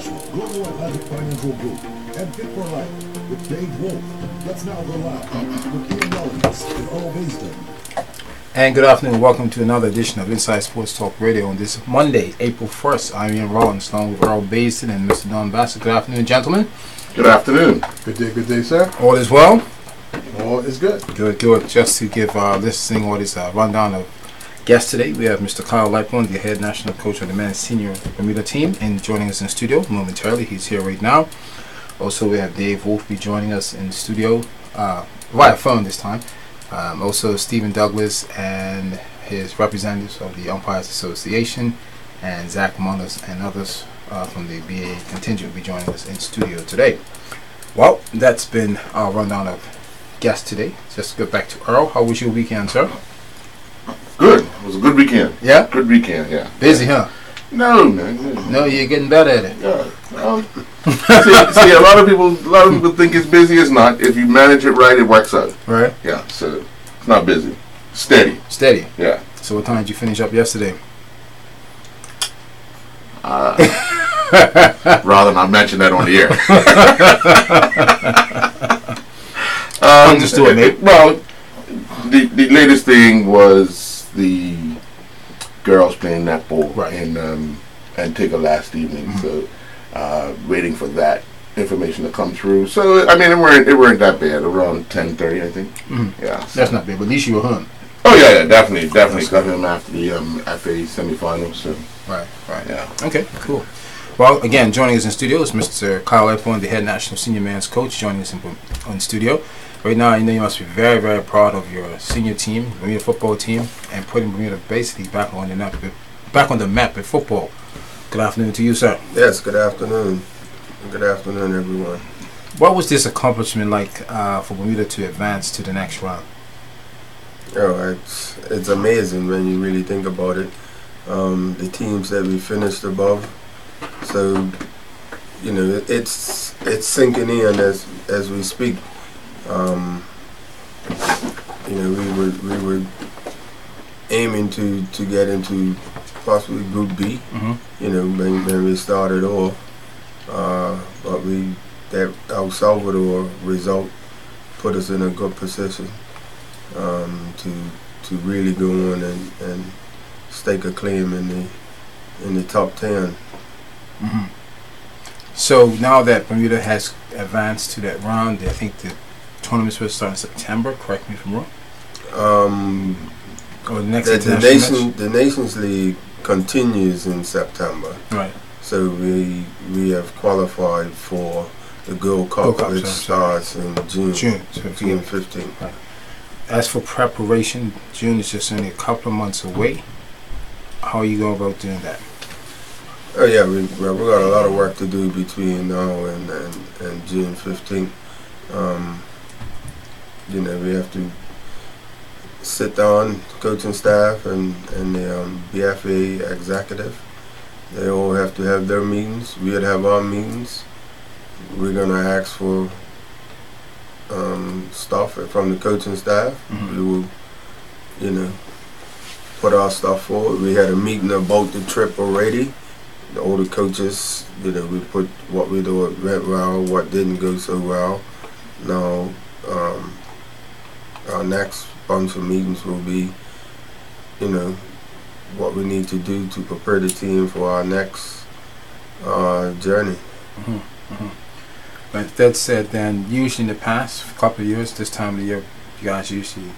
International, Global Atlantic Financial Group, and Fit for Life with Dave Wolf. Let's now go live with Ian Mullins and Earl Baisden. And good afternoon. Welcome to another edition of Inside Sports Talk Radio on this Monday, April 1st. I'm Ian Rollins, along with Earl Baisden and Mr. Don Bassett. Good afternoon, gentlemen. Good afternoon. Good day, sir. All is well? All is good. Good. Just to give our listening audience a rundown of guests today, we have Mr. Kyle Lightbourne, the head national coach of the men's senior Bermuda team, and joining us in studio momentarily. He's here right now. Also, we have Dave Wolf be joining us in the studio via phone this time. Also, Stephen Douglas and his representatives of the Umpires Association, and Zach Mullins and others from the BA contingent will be joining us in studio today. Well, that's been our rundown of guests today. Just go back to Earl. How was your weekend, sir? Good. It was a good weekend. Yeah? Good weekend, yeah. Busy, huh? No, man. No, you're getting better at it. Yeah. Well, see, a lot of people think it's busy. It's not. If you manage it right, it works out. Right? Yeah. So it's not busy. Steady. Yeah. So what time did you finish up yesterday? Rather not mention that on the air. Understood, mate. Well, the latest thing was the girls playing netball Right. and Antigua last evening. So waiting for that information to come through. So I mean, it weren't that bad. Around 10:30, I think. Yeah. So. That's not bad, but at least you were home. Oh yeah, definitely got him after the FA semifinals. So. Right. Yeah. Okay, cool. Well, again, joining us in studio is Mr. Kyle Lightbourne, the head national senior men's coach, joining us in studio. Right now, I know you must be very, very proud of your senior team, Bermuda football team, and putting Bermuda basically back on the map in football. Good afternoon to you, sir. Yes, good afternoon. Good afternoon, everyone. What was this accomplishment like for Bermuda to advance to the next round? Oh, it's amazing when you really think about it. The teams that we finished above, so you know it's sinking in as we speak. You know, we were aiming to get into possibly Group B. You know, when we started off, but that El Salvador result put us in a good position to really go on and stake a claim in the top 10. So now that Bermuda has advanced to that round, I think the tournaments will start in September. Correct me if I'm wrong. Or the next the Nations League continues in September. Right. So we have qualified for the Gold Cup, which starts in June 15. Right. As for preparation, June is just only a couple of months away. How are you going about doing that? Oh yeah, we got a lot of work to do between now and June 15th. You know, we have to sit down, coaching staff and the BFA executive. They all have to have their meetings. We'd have our meetings. We're gonna ask for stuff from the coaching staff. We will, you know, put our stuff forward. We had a meeting about the trip already. All the coaches, you know, we put what we do went well, what didn't go so well. Now, our next bunch of meetings will be, you know, what we need to do to prepare the team for our next journey. But that said, then usually in the past couple of years, this time of the year, you guys usually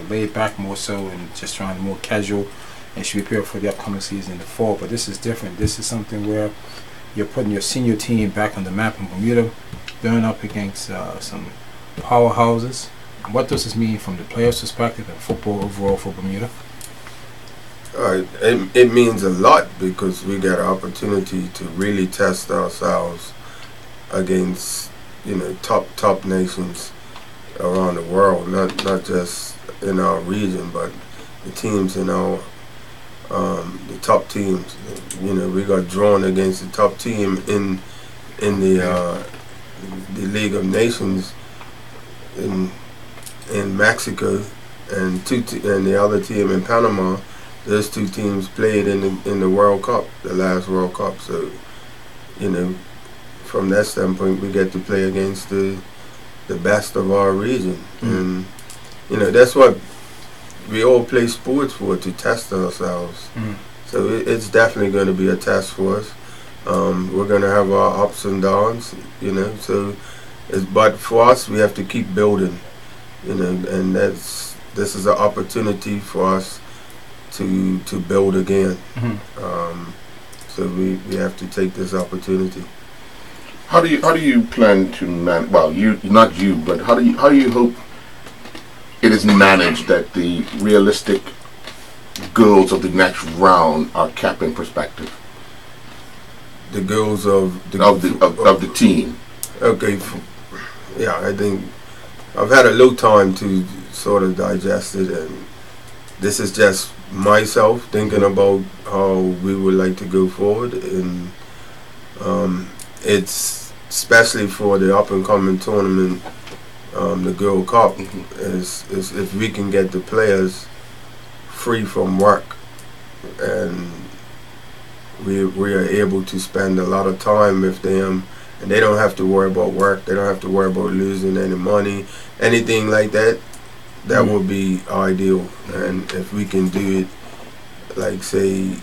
lay it back more so and just trying more casual and should prepare for the upcoming season in the fall. But this is different. This is something where you're putting your senior team back on the map in Bermuda, going up against some powerhouses. What does this mean from the players' perspective and football overall for Bermuda? It means a lot because we got an opportunity to really test ourselves against, you know, top nations around the world, not just in our region, but the teams in our the top teams. You know, we got drawn against the top team in the League of Nations in Mexico, and the other team in Panama. Those two teams played in the World Cup, the last World Cup. So you know, from that standpoint, we get to play against the best of our region, and you know that's what we all play sports for, to test ourselves. So it's definitely going to be a test for us. We're going to have our ups and downs, you know. So, but for us, we have to keep building, you know, and this is an opportunity for us to build again. So we have to take this opportunity. How do you plan to man? Well, not you, but how do you hope it is managed that the realistic goals of the next round are kept in perspective? The goals of the team. Okay, yeah, I think I've had a little time to sort of digest it, and this is just myself thinking about how we would like to go forward, and it's especially for the up and coming tournament, the Gold Cup, is if we can get the players free from work, and we are able to spend a lot of time with them, and they don't have to worry about work, they don't have to worry about losing any money, anything like that. That would be ideal. And if we can do it, like say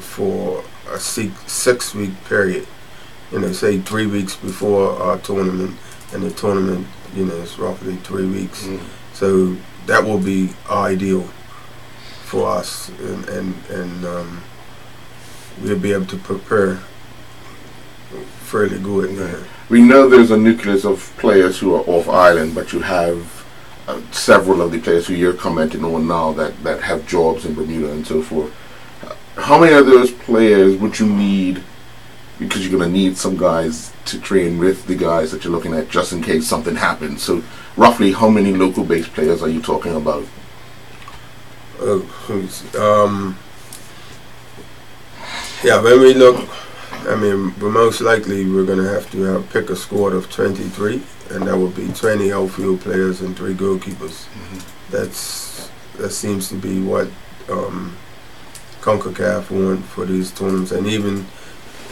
for a 6-week period, you know, say 3 weeks before our tournament, and the tournament, you know, is roughly 3 weeks. So that will be ideal for us, and we'll be able to prepare fairly good. We know there's a nucleus of players who are off island, but you have several of the players who you're commenting on now that have jobs in Bermuda and so forth. How many of those players would you need? Because you're going to need some guys to train with the guys that you're looking at just in case something happens. So roughly how many local based players are you talking about? Yeah, when we look, I mean, but most likely we're going to have to pick a squad of 23, and that would be 20 outfield players and 3 goalkeepers. That seems to be what CONCACAF want for these tournaments, and even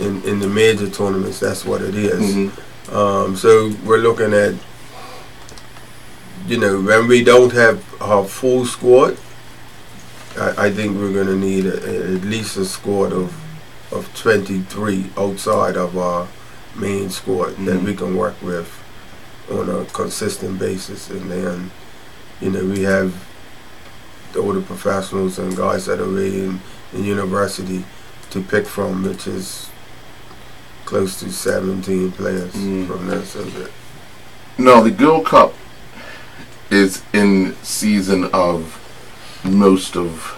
in the major tournaments, that's what it is. So we're looking at, you know, when we don't have our full squad, I think we're going to need at least a squad of 23 outside of our main squad that we can work with on a consistent basis. And then, you know, we have all the professionals and guys that are already in university to pick from, which is close to 17 players from that subject. No, the Gold Cup is in season of most of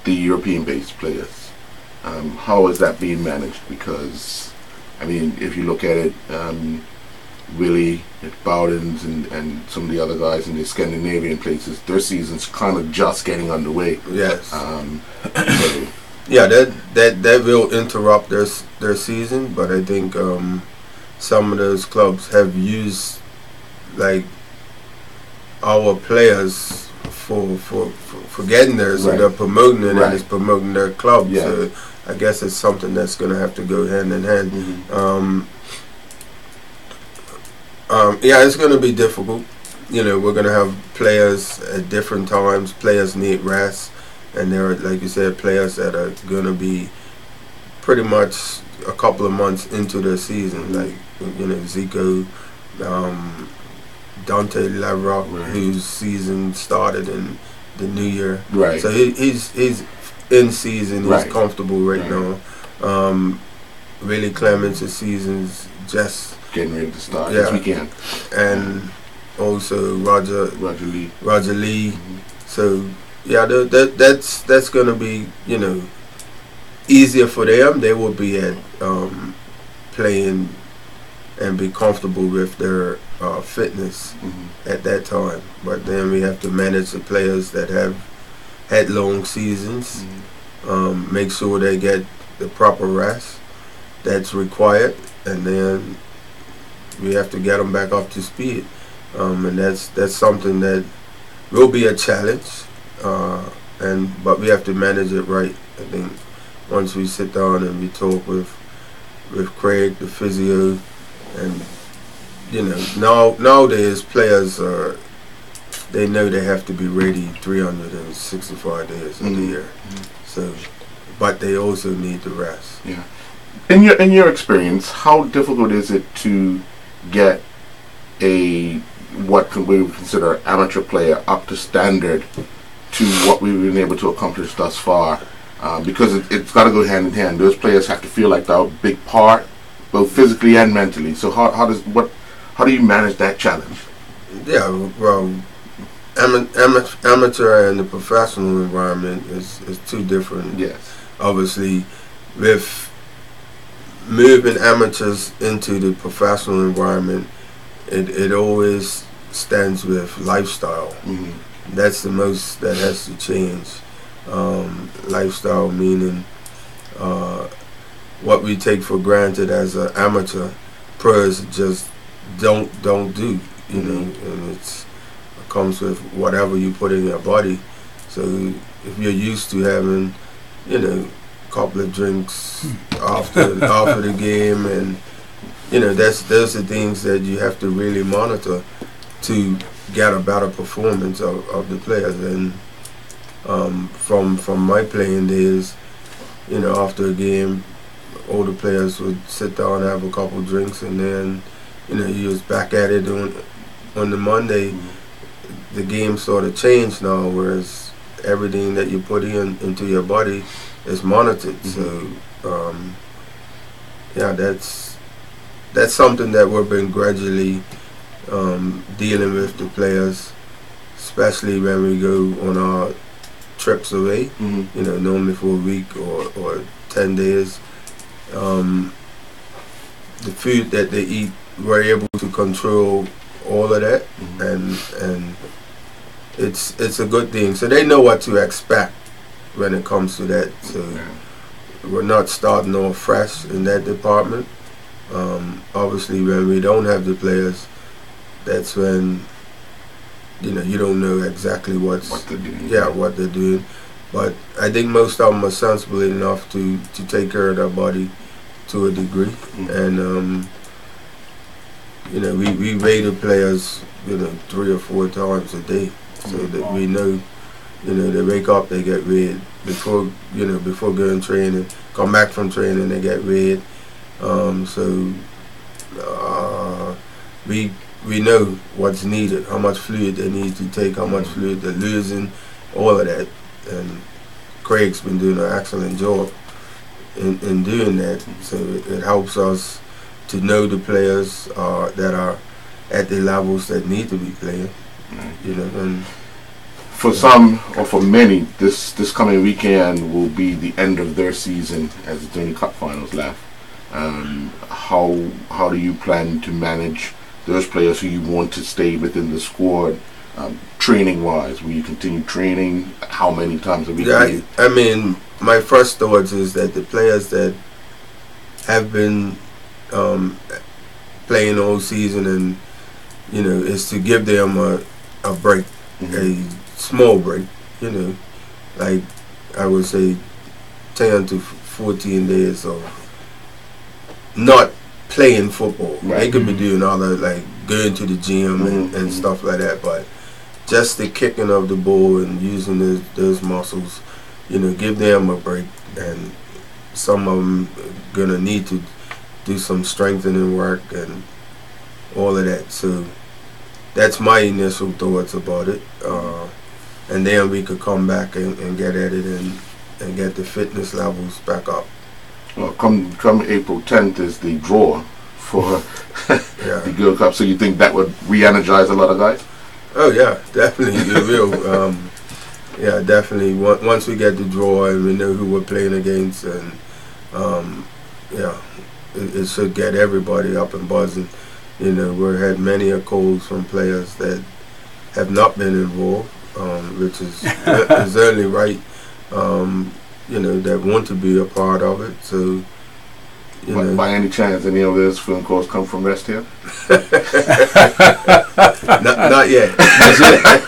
the European-based players. How is that being managed? Because, I mean, if you look at it, Willie at Bowden's and some of the other guys in the Scandinavian places, their season's kind of just getting underway. Yes. So yeah, that will interrupt their season, but I think some of those clubs have used like our players for getting there, so they're promoting it, and it's promoting their club. So I guess it's something that's going to have to go hand in hand. Yeah, it's going to be difficult. You know, we're going to have players at different times. Players need rest, and there are, like you said, players that are going to be pretty much a couple of months into their season, like, you know, Zico, Dante Lavrock, whose season started in the new year. So he's in season. He's comfortable right now. Really Clements' season's just getting ready to start this weekend. And also Roger Lee. So yeah, that's gonna be, you know, easier for them. They will be at playing and be comfortable with their fitness at that time. But then we have to manage the players that have had long seasons, make sure they get the proper rest that's required, and then we have to get them back up to speed. And that's something that will be a challenge, but we have to manage it right. I think once we sit down and we talk with with Craig, the physio, and nowadays players they know they have to be ready 365 days of the year. So, but they also need the rest. Yeah. In your experience, how difficult is it to get what we would consider amateur player up to standard to what we've been able to accomplish thus far? Because it's got to go hand in hand. Those players have to feel like they're a big part, both physically and mentally. So how do you manage that challenge? Yeah, well, amateur and the professional environment is two different. Yes. Obviously, with moving amateurs into the professional environment, it always stands with lifestyle. That's the most that has to change. Lifestyle meaning what we take for granted as an amateur, pros just don't do. And it comes with whatever you put in your body. So if you're used to having, couple of drinks after the game, and those are things that you have to really monitor to get a better performance of the players. And from my playing days, after a game, all the players would sit down and have a couple of drinks, and then you was back at it on the Monday. The game sort of changed now, whereas everything that you put into your body is monitored. So that's something that we've been gradually dealing with the players, especially when we go on our trips away, normally for a week or 10 days. The food that they eat, we're able to control all of that, and it's a good thing. So they know what to expect when it comes to that. So we're not starting off fresh in that department. Obviously, when we don't have the players, that's when you don't know exactly what they're doing. Yeah, what they're doing. But I think most of them are sensible enough to take care of their body to a degree. And we weigh the players 3 or 4 times a day, so that we know they wake up, they get weighed before going training, come back from training, they get weighed. So we know what's needed, how much fluid they need to take, how much fluid they're losing, all of that. And Craig's been doing an excellent job in doing that. So it helps us to know the players that are at the levels that need to be playing. And for some, or for many, this coming weekend will be the end of their season as the Junior Cup finals left. How do you plan to manage those players who you want to stay within the squad, training wise? Will you continue training? How many times a week? Yeah, I mean, my first thoughts is that the players that have been playing all season, and is to give them a break, a small break, like I would say 10 to 14 days of not playing football. Right. They could be doing other, like going to the gym and stuff like that, but just the kicking of the ball and using those muscles, give them a break. And some of them gonna need to do some strengthening work and all of that. So that's my initial thoughts about it. And then we could come back and get at it and get the fitness levels back up. Well, come April 10th is the draw for the Girl Cup. So you think that would re-energize a lot of guys? Oh yeah, definitely. It will. Yeah, definitely. Once we get the draw and we know who we're playing against, and it should get everybody up and buzzing. We've had many calls from players that have not been involved, which is only right. That want to be a part of it. So, by any chance, any of those phone calls come from Rest here? Not yet.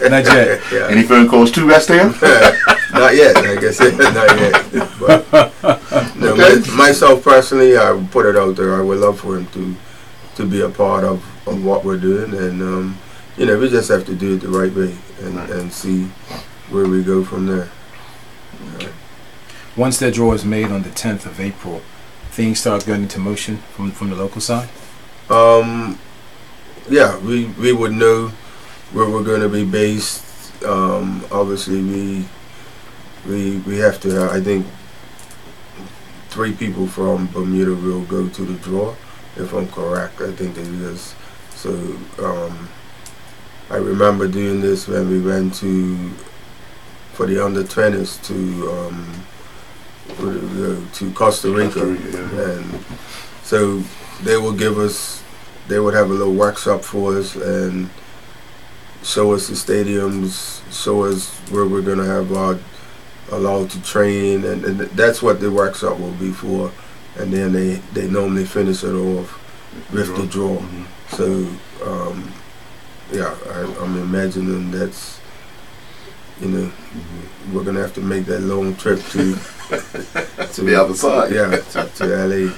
Not yet. Yeah. Any phone calls to Rest here? Not yet, like I said, not yet. But no, myself personally, I would put it out there. I would love for him to be a part of what we're doing, and we just have to do it the right way and see where we go from there. Once that draw is made on the 10th of April, things start going into motion from the local side? Yeah, we would know where we're going to be based. Obviously, we have to have, I think 3 people from Bermuda will go to the draw, if I'm correct. I think it is. So I remember doing this when we went for the under-20s to Costa Rica. And so they would have a little workshop for us and show us the stadiums, show us where we're going to have allowed to train, and that's what the workshop will be for. And then they normally finish it off with the draw. Mm-hmm. So I'm imagining that's, we're going to have to make that long trip to the other side. Yeah, to LA.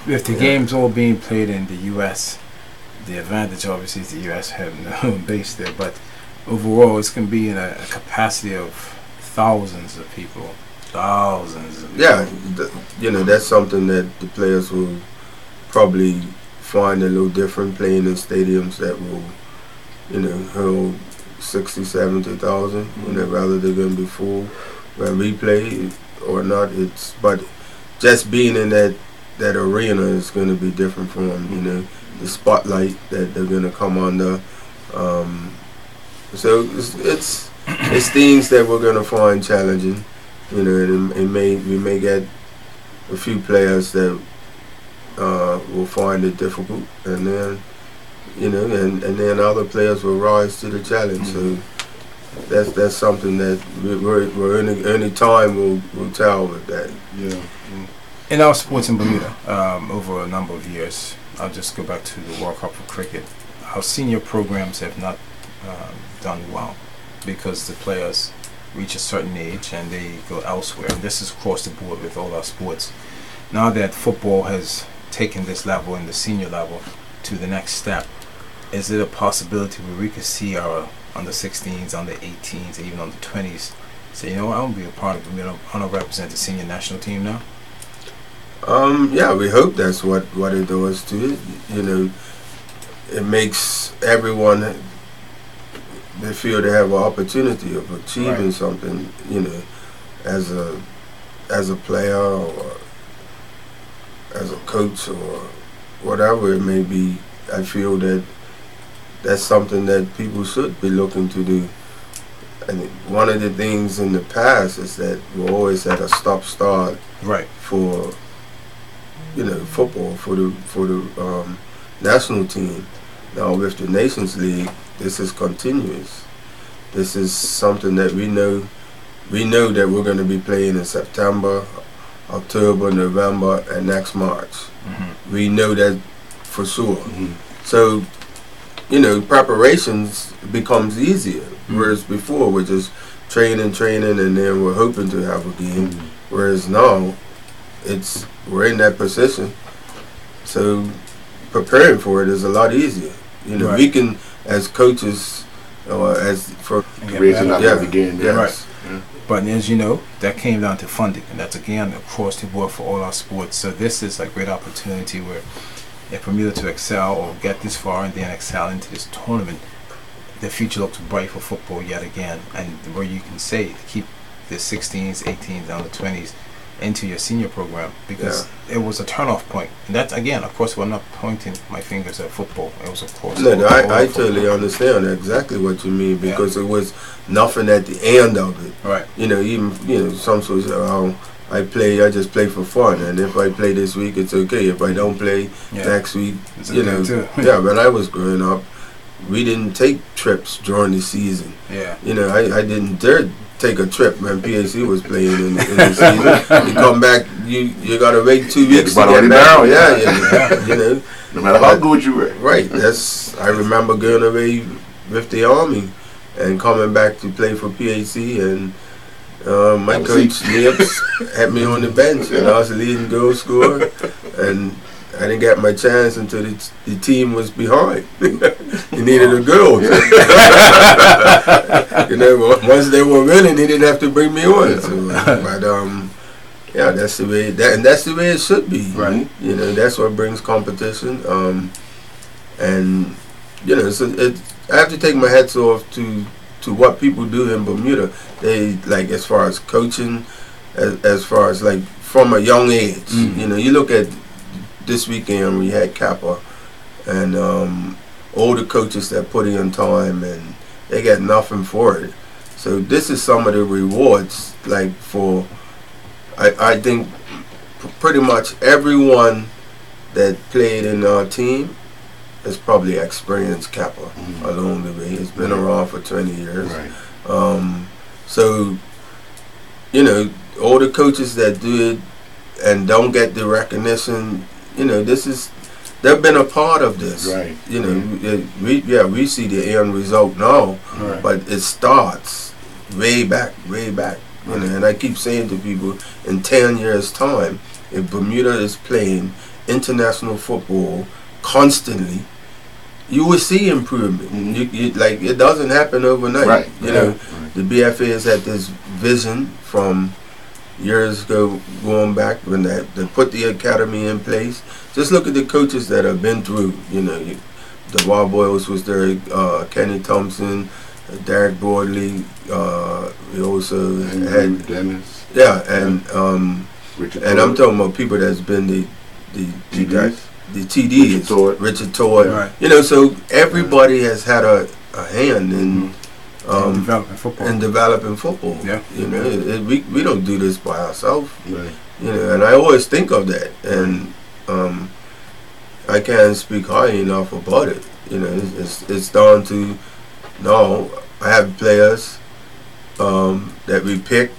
With the games all being played in the U.S., the advantage obviously is the U.S. have no base there, but overall it's going to be in a capacity of thousands of people. Yeah, that's something that the players will probably find a little different, playing in stadiums that will, hold 60, 70,000, rather they're going to be full when we play or not. But just being in that arena is going to be different for them, the spotlight that they're going to come under. So it's things that we're going to find challenging. We may get a few players that will find it difficult, and then and then other players will rise to the challenge. So that's something that we're any time will tell with that. Yeah. In our sports in Bermuda, over a number of years, I'll just go back to the World Cup of Cricket. Our senior programs have not done well because the players reach a certain age and they go elsewhere. And this is across the board with all our sports. Now that football has taken this level and the senior level to the next step, is it a possibility where we could see our under 16s, under 18s, even under 20s say, I want to be a part of Bermuda, I want to represent the senior national team now? Yeah, we hope that's what it does to it. It makes everyone, they feel they have an opportunity of achieving something, as a player or as a coach or whatever it may be. I feel that's something that people should be looking to do. And one of the things in the past is that we always had a stop-start for football, for the national team. Now with the Nations League, this is continuous. This is something that we know that we're going to be playing in September, October, November, and next March. Mm-hmm. We know that for sure. Mm-hmm. So, preparations becomes easier. Mm-hmm. Whereas before we're just training, and then we're hoping to have a game. Mm-hmm. Whereas now, we're in that position. So preparing for it is a lot easier. We can, as coaches, or as for raising up every game. Yes. Right. Yeah. But as you know, that came down to funding, and that's again across the board for all our sports. So this is a great opportunity where, if Bermuda to excel or get this far and then excel into this tournament, the future looks bright for football yet again, and where you can say to keep the 16s, 18s, down to 20s into your senior program, because it was a turnoff point. And that's, again, of course, we're not pointing my fingers at football. It was, of course, I totally understand exactly what you mean, because it was nothing at the end of it. Right. Even some sort of I just play for fun, and if I play this week, it's okay. If I don't play next week, it's okay too. When I was growing up, we didn't take trips during the season. Yeah. I didn't dare take a trip when PAC was playing in the season. You come back, you gotta wait 2 weeks to get back. Yeah. No matter how good you were. Right. I remember going away with the Army and coming back to play for PAC, and My coach Nips had me on the bench, and I was the leading goal scorer, and I didn't get my chance until the team was behind. He needed a goal. Once they were winning, he didn't have to bring me on. So, but yeah, that's the way that's the way it should be. Right. That's what brings competition. And so I have to take my hats off to what people do in Bermuda. They like as far as coaching, as far as like from a young age. You look at this weekend we had Kappa and all the coaches that put in time and they got nothing for it. So this is some of the rewards like for I think pretty much everyone that played in our team has probably experienced Kappa along the way. It's been around for 20 years. Right. So all the coaches that do it and don't get the recognition, they've been a part of this. Right. We see the end result now, Right. but it starts way back. And I keep saying to people, in 10 years' time, if Bermuda is playing international football constantly, you will see improvement. Like it doesn't happen overnight. Right. The BFA has had this vision from years ago, going back when they put the academy in place. Just look at the coaches that have been through. The Wild Boys was there, Kenny Thompson, Derek Broadley. We also had Dennis. Yeah, and Richard and I'm talking about people that's been the TDs. TDs, Richard Todd. Right. So everybody has had a hand in developing football. Yeah. Yeah. We don't do this by ourselves. Right. And I always think of that, and I can't speak high enough about it. It's down to now I have players that we pick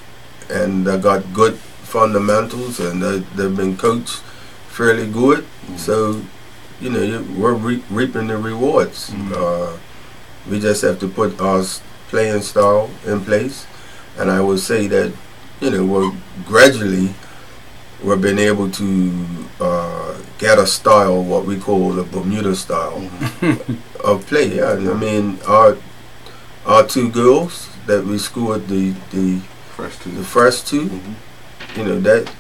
and that got good fundamentals and they've been coached fairly good. So we're reaping the rewards. We just have to put our playing style in place, and I would say that we're gradually been able to get a style, what we call the Bermuda style of play. Yeah, I mean our two girls that we scored the first two, that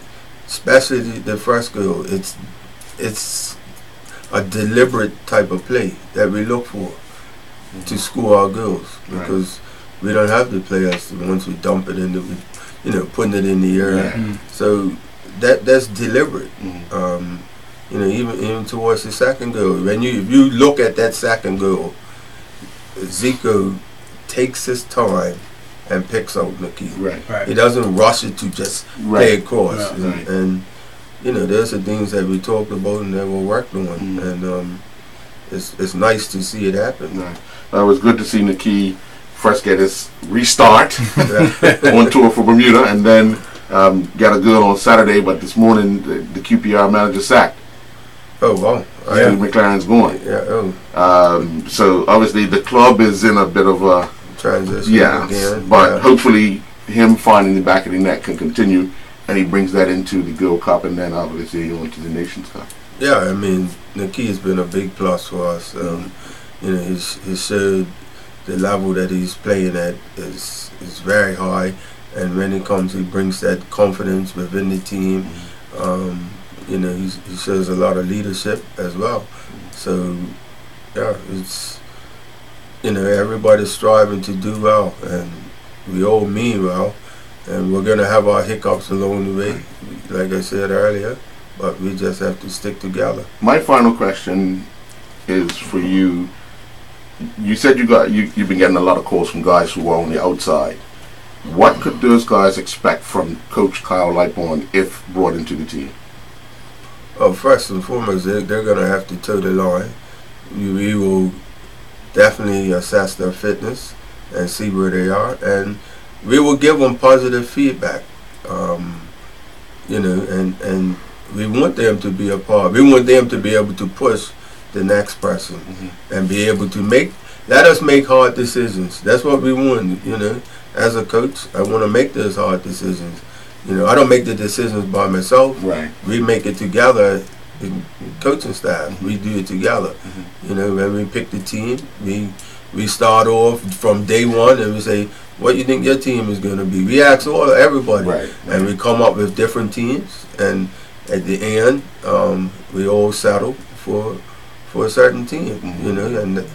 especially the first goal, it's a deliberate type of play that we look for to score our goals, because we don't have the players once we dump it into, putting it in the air. So that's deliberate. Even towards the second goal, if you look at that second goal, Zico takes his time and picks out Nikki. Right. He doesn't rush it to just play across. Right. And there's the things that we talked about and that we worked on, and it's nice to see it happen. Right. It was good to see Nikki first get his restart on tour for Bermuda, and then got a good on Saturday. But this morning, the QPR manager sacked. Oh wow! Steve McLaren's going. Yeah. So obviously the club is in a bit of a transition. again, but hopefully him finding the back of the net can continue, and he brings that into the Gold Cup, and then obviously on to the Nations Cup. Yeah, I mean, Nikki has been a big plus for us. He showed the level that he's playing at is very high, and when he comes, he brings that confidence within the team. He shows a lot of leadership as well. So, it's everybody's striving to do well, and we all mean well, and we're gonna have our hiccups along the way, like I said earlier, but we just have to stick together. My final question is for you. You said you've been getting a lot of calls from guys who are on the outside. What could those guys expect from Coach Kyle Lightbourne if brought into the team? Oh, first and foremost, they're going to have to toe the line. We will definitely assess their fitness and see where they are, and we will give them positive feedback. And we want them to be a part. We want them to be able to push the next person and be able to let us make hard decisions. That's what we want, as a coach, I want to make those hard decisions. You know, I don't make the decisions by myself. Right. We make it together. The coaching staff, we do it together. You know, when we pick the team, we start off from day one and we say, what do you think your team is going to be? We ask everybody, Right. and we come up with different teams. And at the end, we all settle for a certain team. You know, and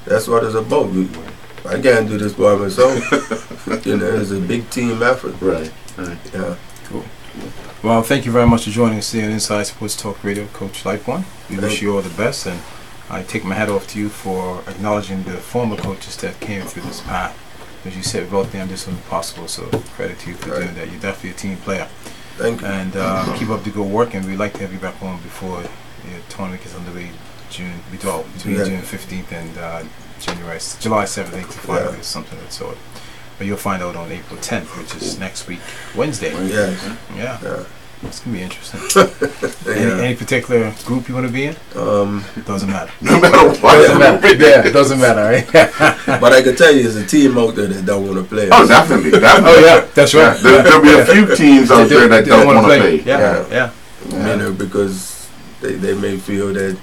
that's what it's about. I can't do this by myself. You know, it's a big team effort. Right. Right. Yeah. Cool. Well, thank you very much for joining us here on Inside Sports Talk Radio, Coach Life One. We wish you all the best, and I take my hat off to you for acknowledging the former coaches that came through this path. As you said, without them, this wasn't possible. So credit to you for doing that. You're definitely a team player. Thank you. And keep up the good work. And we'd like to have you back on before the tournament gets underway between June 15th and July 7th, 8th to 5th or something of that sort. But you'll find out on April 10th, which is next week, Wednesday. Yes. Yeah. It's going to be interesting. Any particular group you want to be in? Doesn't matter. No matter what. Doesn't matter. Yeah, it doesn't matter, right? But I can tell you, there's a team out there that don't want to play. Oh, definitely. Oh, yeah, that's right. Yeah, there'll be a few teams out there that don't want to play. Yeah. You know, because they may feel that,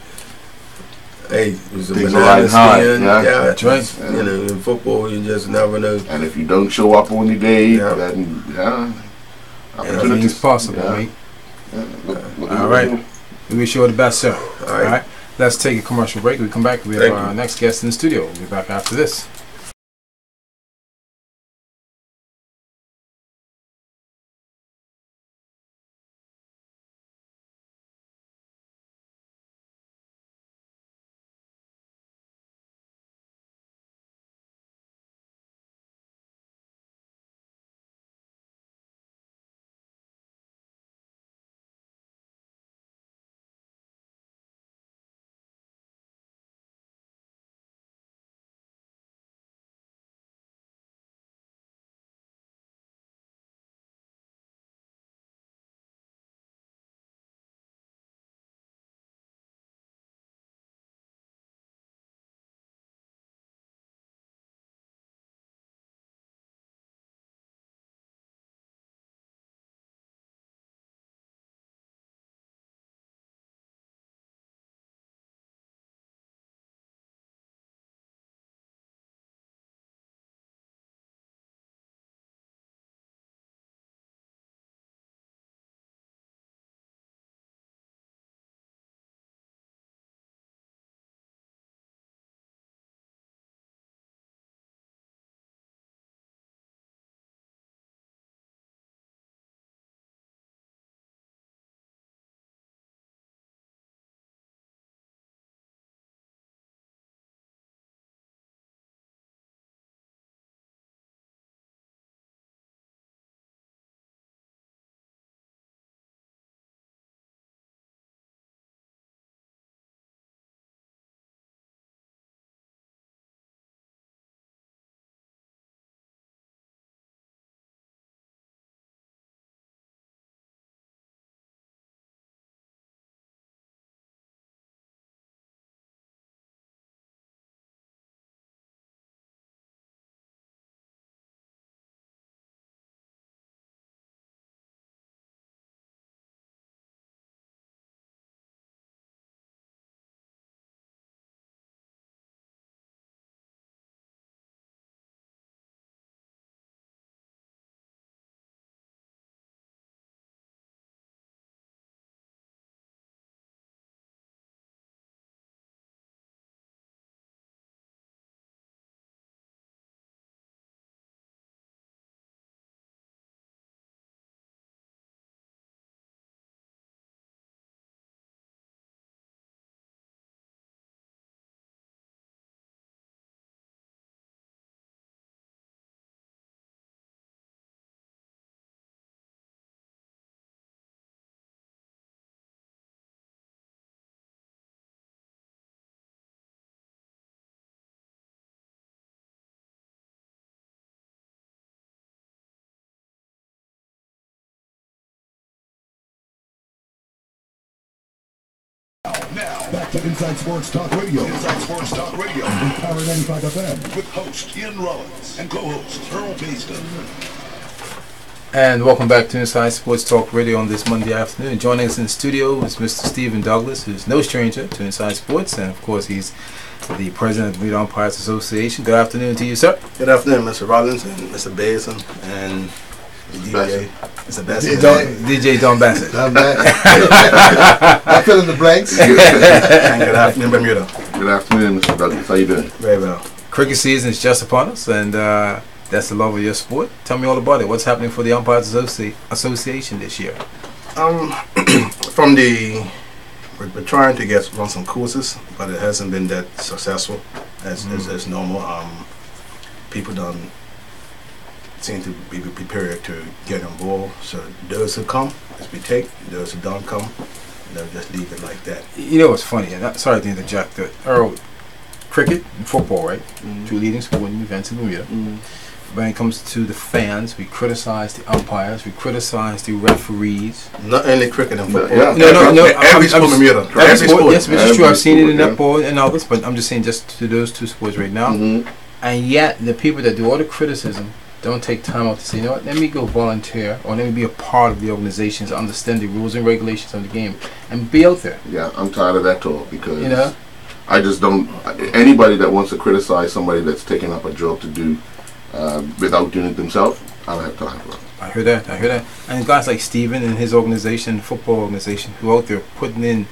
hey, it's a Things are banana riding high. stand. Yeah. That's right. You know, in football, you just never know. And if you don't show up on your day, Yeah. then Everything's possible, mate. All right. We wish you all the best, sir. All right. Let's take a commercial break. We come back. We have Thank our you. next guest in the studio. We'll be back after this. Back to Inside Sports Talk Radio. Inside Sports Talk Radio. On Power 95 FM. With host Ian Rollins and co-host Earl Beeston. And welcome back to Inside Sports Talk Radio on this Monday afternoon. Joining us in the studio is Mr. Stephen Douglas, who's no stranger to Inside Sports, and of course he's the president of the Bermuda Umpires Association. Good afternoon to you, sir. Good afternoon, Mr. Rollins and Mr. Basin and the DJ. Mr. Bassett. DJ Don Bassett. I'm back. I fill in the blanks. And good afternoon, Bermuda. Good afternoon, Mr. Douglas. How you doing? Very well. Cricket season is just upon us, and that's the love of your sport. Tell me all about it. What's happening for the Umpires Association this year? We're trying to run some courses, but it hasn't been that successful as normal. People don't seem to be prepared to get involved. So those who come, as we take, those who don't come, they'll just leave it like that. You know what's funny, and sorry to interject, Earl, cricket and football, right? Two leading sporting events in Bermuda. When it comes to the fans, we criticize the umpires, we criticize the referees. Not only cricket and football. Yeah. No. Every sport in Bermuda. Every sport, yes, which is true. I've seen it in sport, netball and others, but I'm just saying just to those two sports right now. And yet, the people that do all the criticism don't take time out to say, you know what, let me go volunteer or let me be a part of the organizations, understand the rules and regulations of the game, and be out there. Yeah, I'm tired of that talk because You know? I just don't. Anybody that wants to criticize somebody that's taking up a job to do without doing it themselves, I don't have time for it. I hear that. And guys like Steven and his organization, football organization, who out there putting in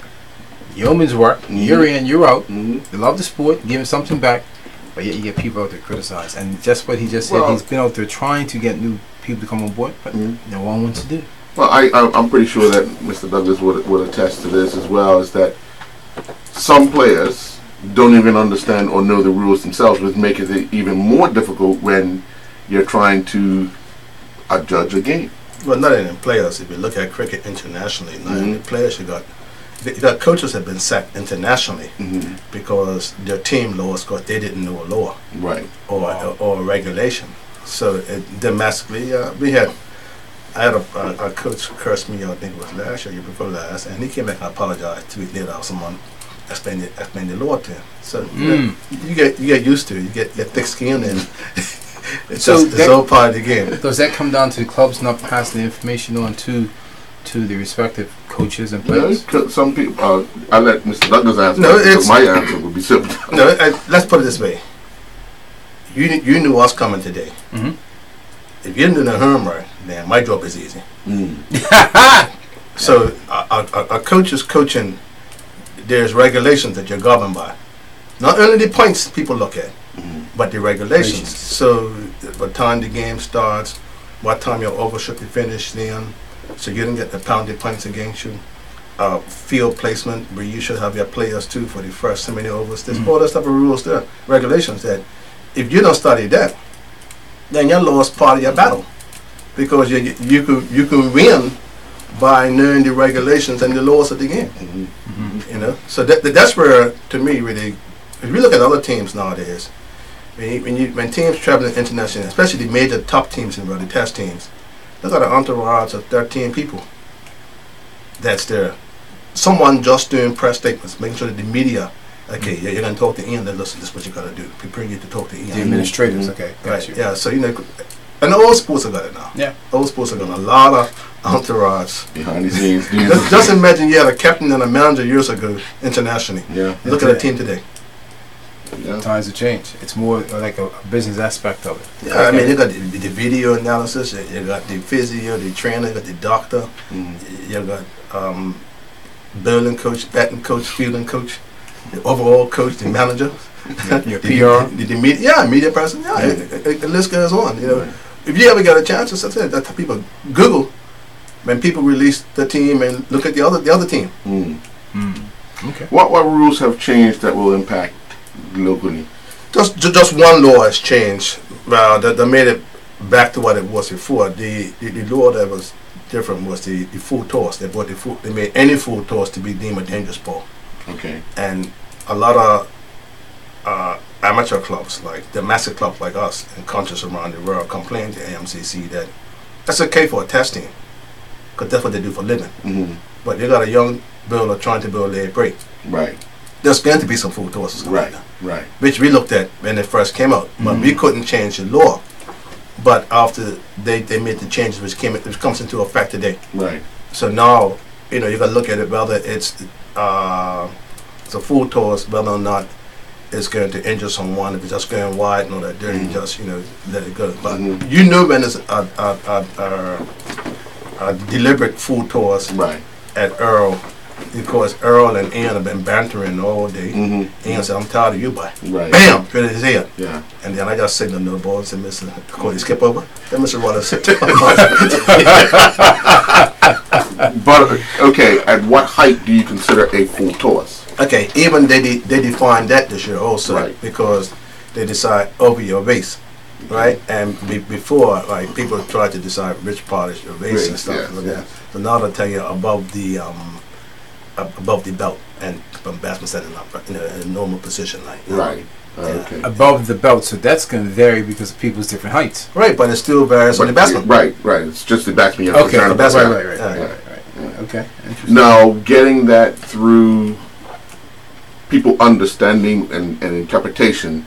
yeoman's work, year in, year out. They love the sport, giving something back, but yet you get people out there criticize. And just what he just said, he's been out there trying to get new people to come on board, but no one wants to do it. Well, I'm pretty sure that Mr. Douglas would attest to this as well, is that some players don't even understand or know the rules themselves, which makes it even more difficult when you're trying to judge a game. Well, not only players. If you look at cricket internationally, not only players, you got coaches have been sacked internationally because their team lost because they didn't know a law, Right. or a regulation. So domestically, I had a coach curse me, I think it was last year, year before last, and he came back and apologized 2 weeks later. Someone explained the law to him. So you get used to it. You get thick skin, and it's all part of the game. Does that come down to the clubs not passing the information on to the respective coaches and players? Some people. I let Mr. Douglas answer. No, because my answer would be simple. No, let's put it this way. You knew us coming today. If you didn't do the homework, then my job is easy. So a coach is coaching. There's regulations that you're governed by. Not only the points people look at, but the regulations. So what time the game starts, what time your over should be finished then, so you don't get the pounded points against you. Field placement, where you should have your players too for the first so many overs. There's all that type of rules there, regulations that if you don't study that, then you lost part of your battle, because you can win by knowing the regulations and the laws of the game. You know, so that's where, to me, really, if you look at other teams nowadays, when teams traveling internationally, especially the major top teams in the world, the test teams, they got an entourage of 13 people that's there. Someone just doing press statements, making sure that the media, okay, you're going to talk to Ian, then listen, this is what you got to do. Prepare you to talk to Ian. The administrators, okay, got Right, you. yeah, so, you know, and all sports have got it now. Yeah. All sports have got a lot of entourage. Behind the scenes. Just imagine you had a captain and a manager years ago internationally. Yeah. Look at the team today. Yeah. Times have changed. It's more like a business aspect of it. Yeah, I mean, you got the video analysis, you got the physio, the trainer, you got the doctor, you got bowling coach, batting coach, fielding coach, the overall coach, the manager, Your PR. the media, media person. Yeah, the list goes on. You know, if you ever get a chance, as I said, that people Google when people release the team and look at the other team. Okay. What rules have changed that will impact locally? Just one law has changed. That made it back to what it was before. The law that was different was the full toss. They made any full toss to be deemed a dangerous ball. Okay. And a lot of amateur clubs, like domestic clubs like us and countries around the world, complain to AMCC that that's okay for a test team, because that's what they do for a living. But they got a young builder trying to build a break. Right. there's going to be some full tosses coming Right. down, Right. which we looked at when it first came out, but we couldn't change the law. But after they made the changes, which comes into effect today. Right. So now, you got to look at it whether it's a full toss, whether or not it's going to injure someone. If it's just going wide and all that, then you just let it go. But when it's a deliberate full toss Right. at Earl, because Earl and Ian have been bantering all day. Mm-hmm. Ian said, "I'm tired of you, boy." Right. Bam! Right in his head. Yeah. And then I just signaled no balls and Mr. Cody skip over. Then Mr. Wallace said, But okay, at what height do you consider a full toss? okay, even they defined that this year also, Right. because they decide over your waist, right? And before, like, people tried to decide which part is your waist and Waist, stuff yes, like yes. that. So now they'll tell you above the belt, and from batsman setting up in a normal position, like Right. Okay. Above the belt, so that's going to vary because of people's different heights. Right, but it still varies on the batsman. Right. Right. It's just the batsman you're Okay, concerned that's about. right. Yeah. Okay, interesting. Now, getting that through people understanding and interpretation,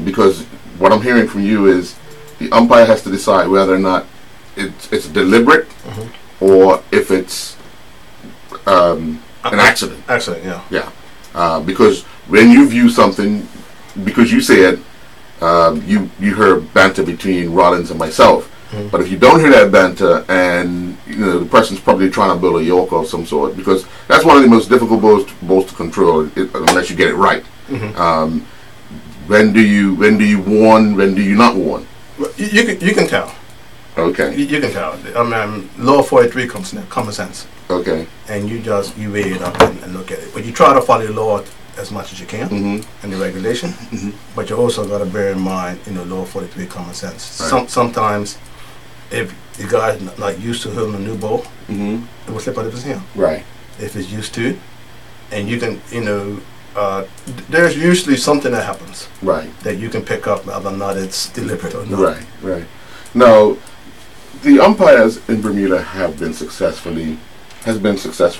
because what I'm hearing from you is the umpire has to decide whether or not it's deliberate or if it's an accident. Accident, yeah. Yeah, because when you view something, because you said you heard banter between Rollins and myself, but if you don't hear that banter and the person's probably trying to build a Yorker of some sort, because that's one of the most difficult balls to control unless you get it right. When do you warn? When do you not warn? You can tell. Okay. You can tell. I mean, law 43 comes in, common sense. Okay. And you weigh it up and look at it. But you try to follow the law as much as you can and the regulation. But you also got to bear in mind, law 43 common sense. Right. Sometimes, if the guy's not used to holding a new ball, it will slip out of his hand. Right. If it's used to it, and you can, there's usually something that happens Right. that you can pick up whether or not it's deliberate or not. Right. Right. Now, the umpires in Bermuda have been successful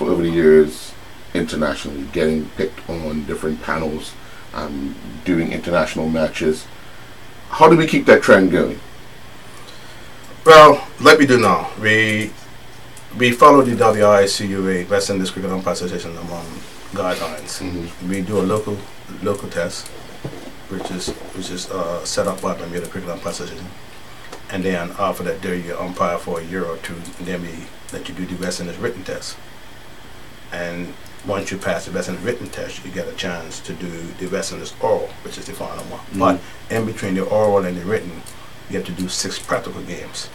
over the years internationally, getting picked on different panels, doing international matches. How do we keep that trend going? Well, like we do now, we follow the WICUA, West Indies Cricket Umpire Association, guidelines. We do a local test, which is set up by Bermuda Cricket Umpire Association, and then after that, there you umpire for a year or two, and then we let you do the West Indies written test. And once you pass the West Indies written test, you get a chance to do the West Indies oral, which is the final one. But in between the oral and the written, you have to do 6 practical games.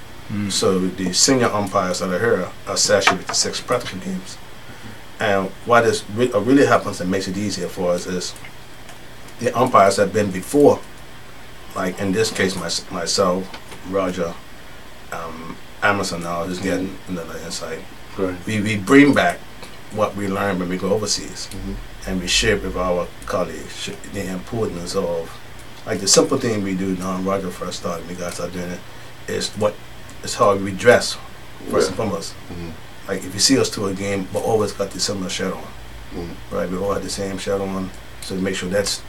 So the senior umpires that are here assess you with the 6 practical games. And what really happens and makes it easier for us is the umpires that have been before, like in this case myself, Roger, Emerson now is getting another insight. Right. We bring back what we learned when we go overseas, and we share with our colleagues the importance of, like, the simple thing we do now. Roger first started, we guys started doing it, is how we dress first and foremost. Like, if you see us to a game, we always got the similar shirt on, right? We all had the same shirt on, so to make sure that's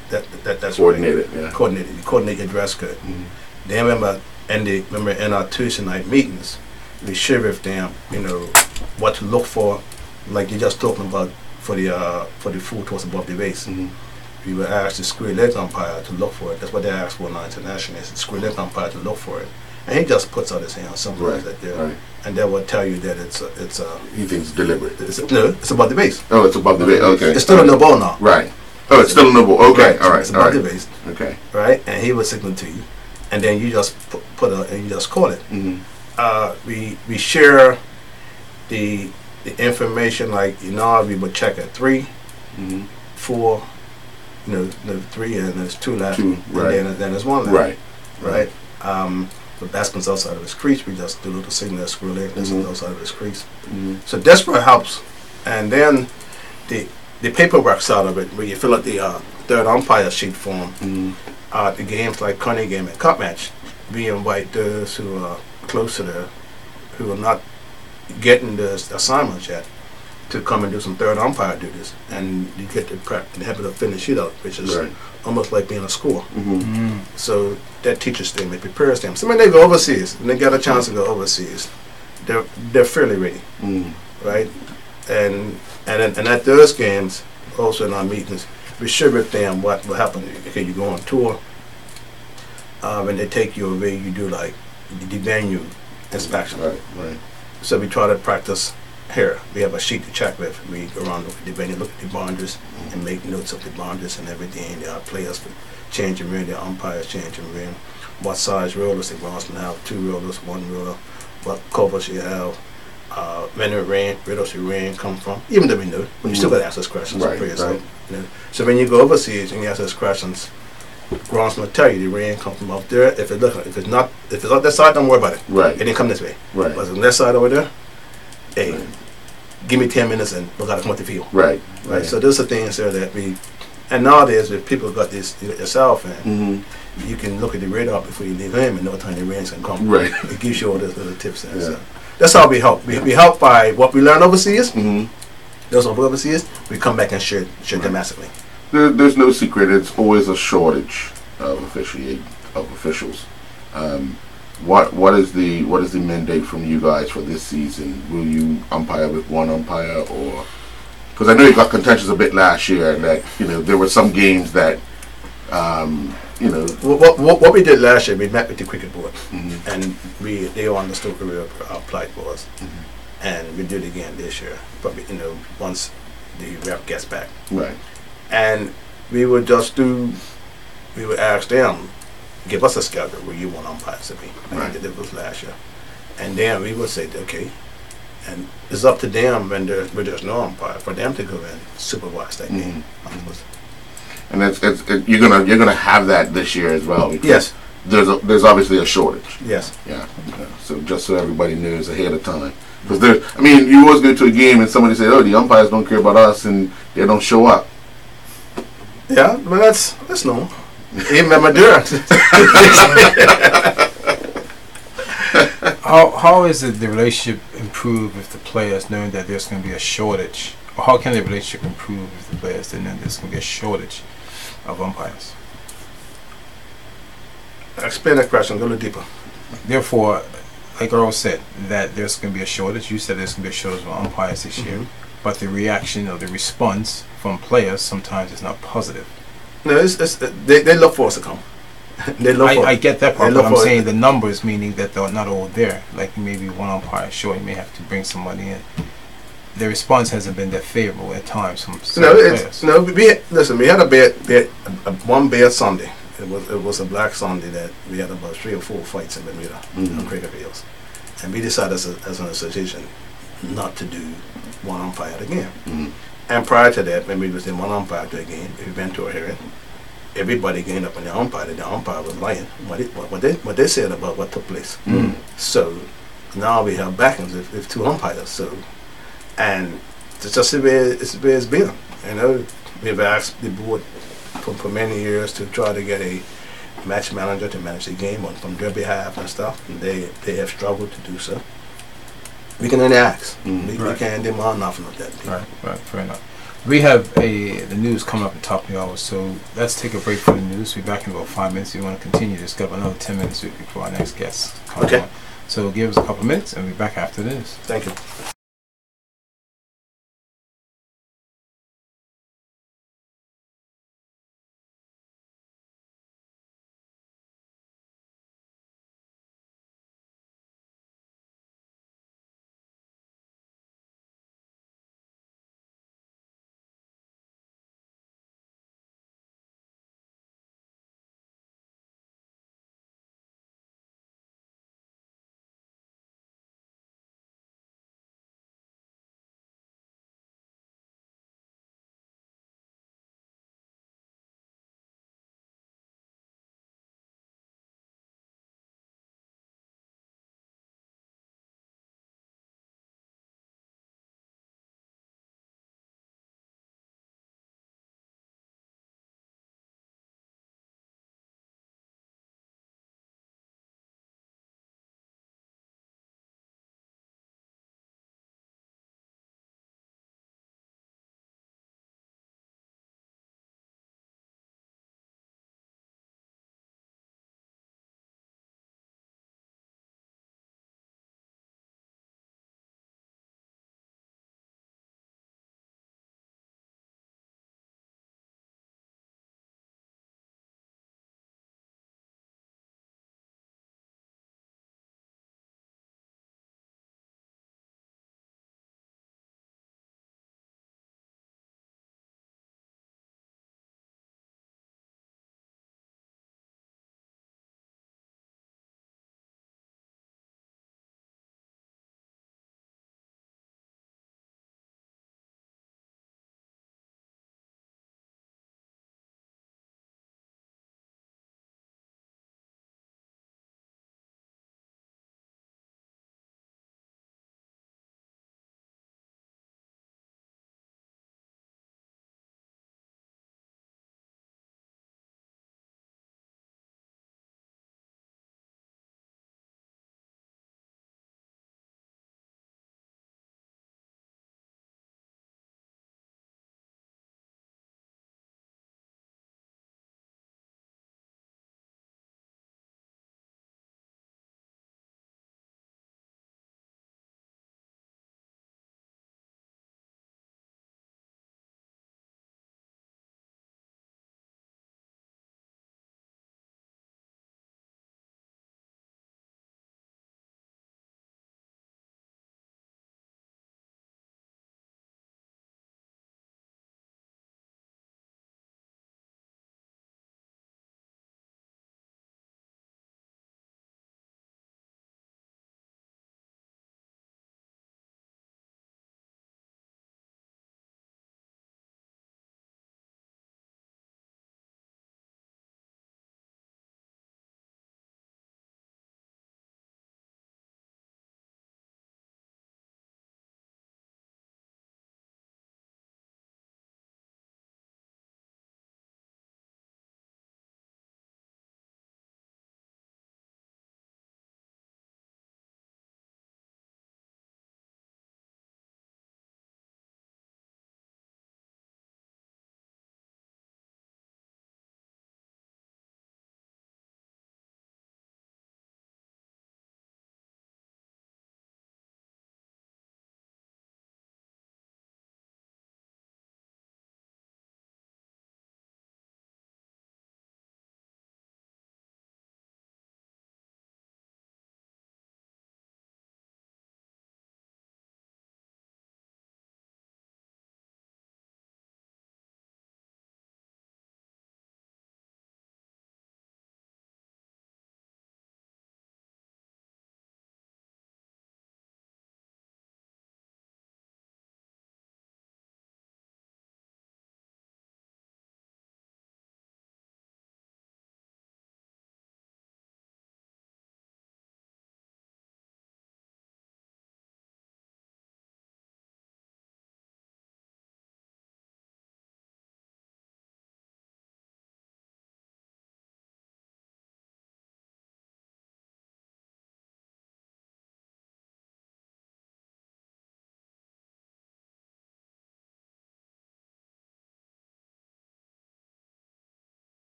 Coordinated, right. yeah. Coordinated. You coordinate your dress code. Then remember in our Tuesday night meetings, we share with them, what to look for, like you're just talking about for the full toss above the waist. We were asked the square leg umpire to look for it. That's what they asked for now internationally, is the square leg umpire to look for it. And he just puts out his hand, something like that there. Right. And that will tell you that it's He thinks it's deliberate. it's above the base. Oh, it's above the base. Okay. It's still in the ball now. Right. Oh, it's still in the ball. Okay. All right. It's All above the right. base, Okay. right? And he will signal to you, and then you just put and you just call it. We share the information, like we would check at 3, 4, 3, and there's 2 left, Two, right. and then there's 1 left, Right. right? The batsman's outside of his crease, we just do a little signal, square leg, that's outside of his crease. So that's what helps. And then the paperwork side of it, where you fill out the third umpire sheet form, the games like Coney game and cup match, we invite those who are close to who are not getting the assignments yet, to come and do some third umpire duties, and you get the prep and habit of finish it out, which is Right. almost like being a score. Mm-hmm. So that teaches them, it prepares them. So when they go overseas, when they get a chance to go overseas, they're fairly ready, Mm. right? And at those games, also in our meetings, we share with them what will happen. Okay, you go on tour. When they take you away, you do like the venue inspection. Right. Right. So we try to practice here. We have a sheet to check with. We go around the venue, look at the boundaries, and make notes of the boundaries and everything. There are players for changing ring, the umpires changing ring. What size rollers they want to have, 2 rollers, 1 roller. What covers you have. When the rain, where does the rain come from? Even though we know, but you still got to ask those questions. Right, For yourself, right. you know. So when you go overseas and you ask those questions, groundsman will tell you the rain comes from up there. If it's not that side, don't worry about it. Right. It didn't come this way. Right. But on that side over there, hey, Right. give me 10 minutes and we got to come up the field. Right. Right. So those are things there that we. And nowadays, if people got this yourself, and Mm-hmm. you can look at the radar before you leave home and know what time the rain's gonna come. Right. It gives you all those little tips there. Yeah. So that's how we help. We help by what we learn overseas. Mm-hmm. Those are overseas. We come back and share domestically. There's no secret. It's always a shortage of officials. What is the mandate from you guys for this season? Will you umpire with one umpire, or because I know you got contentious a bit last year, and that there were some games that What we did last year, we met with the cricket board, Mhm. and they all understood where our plight was, and we do it again this year. Probably once the rep gets back, right, and we would ask them, give us a schedule where you want umpires to be. Right. That was last year, and then we would say, okay, and it's up to them when there's no umpire for them to go and supervise that game. and you're gonna have that this year as well. Because Yes. There's obviously a shortage. Yes. Yeah. So just so everybody knows ahead of time. Because you always go to a game and somebody says, "Oh, the umpires don't care about us," and they don't show up. Yeah, but that's normal. Even at Madeira. How is the relationship improve with the players knowing that there's going to be a shortage? Or how can the relationship improve with the players that know there's going to be a shortage of umpires? Explain that question. Go a little deeper. Therefore, like Earl said, that there's going to be a shortage. You said there's going to be a shortage of umpires this year. But the reaction or the response from players sometimes is not positive. No, they look for us to come. They look for I get that part, they but look I'm for saying it. the numbers, meaning that they're not all there. Like maybe one umpire short, you may have to bring somebody in. The response hasn't been that favorable at times from some players. We had one bad Sunday. It was a black Sunday that we had about 3 or 4 fights in Bermuda on cricket fields, and we decided as an association not to do one umpire at a game. And prior to that, when we was in one umpire to a game, we went to a hearing. Everybody gained up on the umpire. That the umpire was lying. What they said about what took place. So now we have backings with 2 umpires. So, and it's just the way it's been. We've asked the board for many years to try to get a match manager to manage the game from their behalf and stuff. And they have struggled to do so. We can only ask. We can't demand nothing of that. Right, fair enough. We have the news coming up at the top of the hour, so let's take a break from the news. We'll be back in about 5 minutes. If you want to continue this, got another 10 minutes before our next guest comes on. So give us a couple of minutes and we'll be back after the news. Thank you.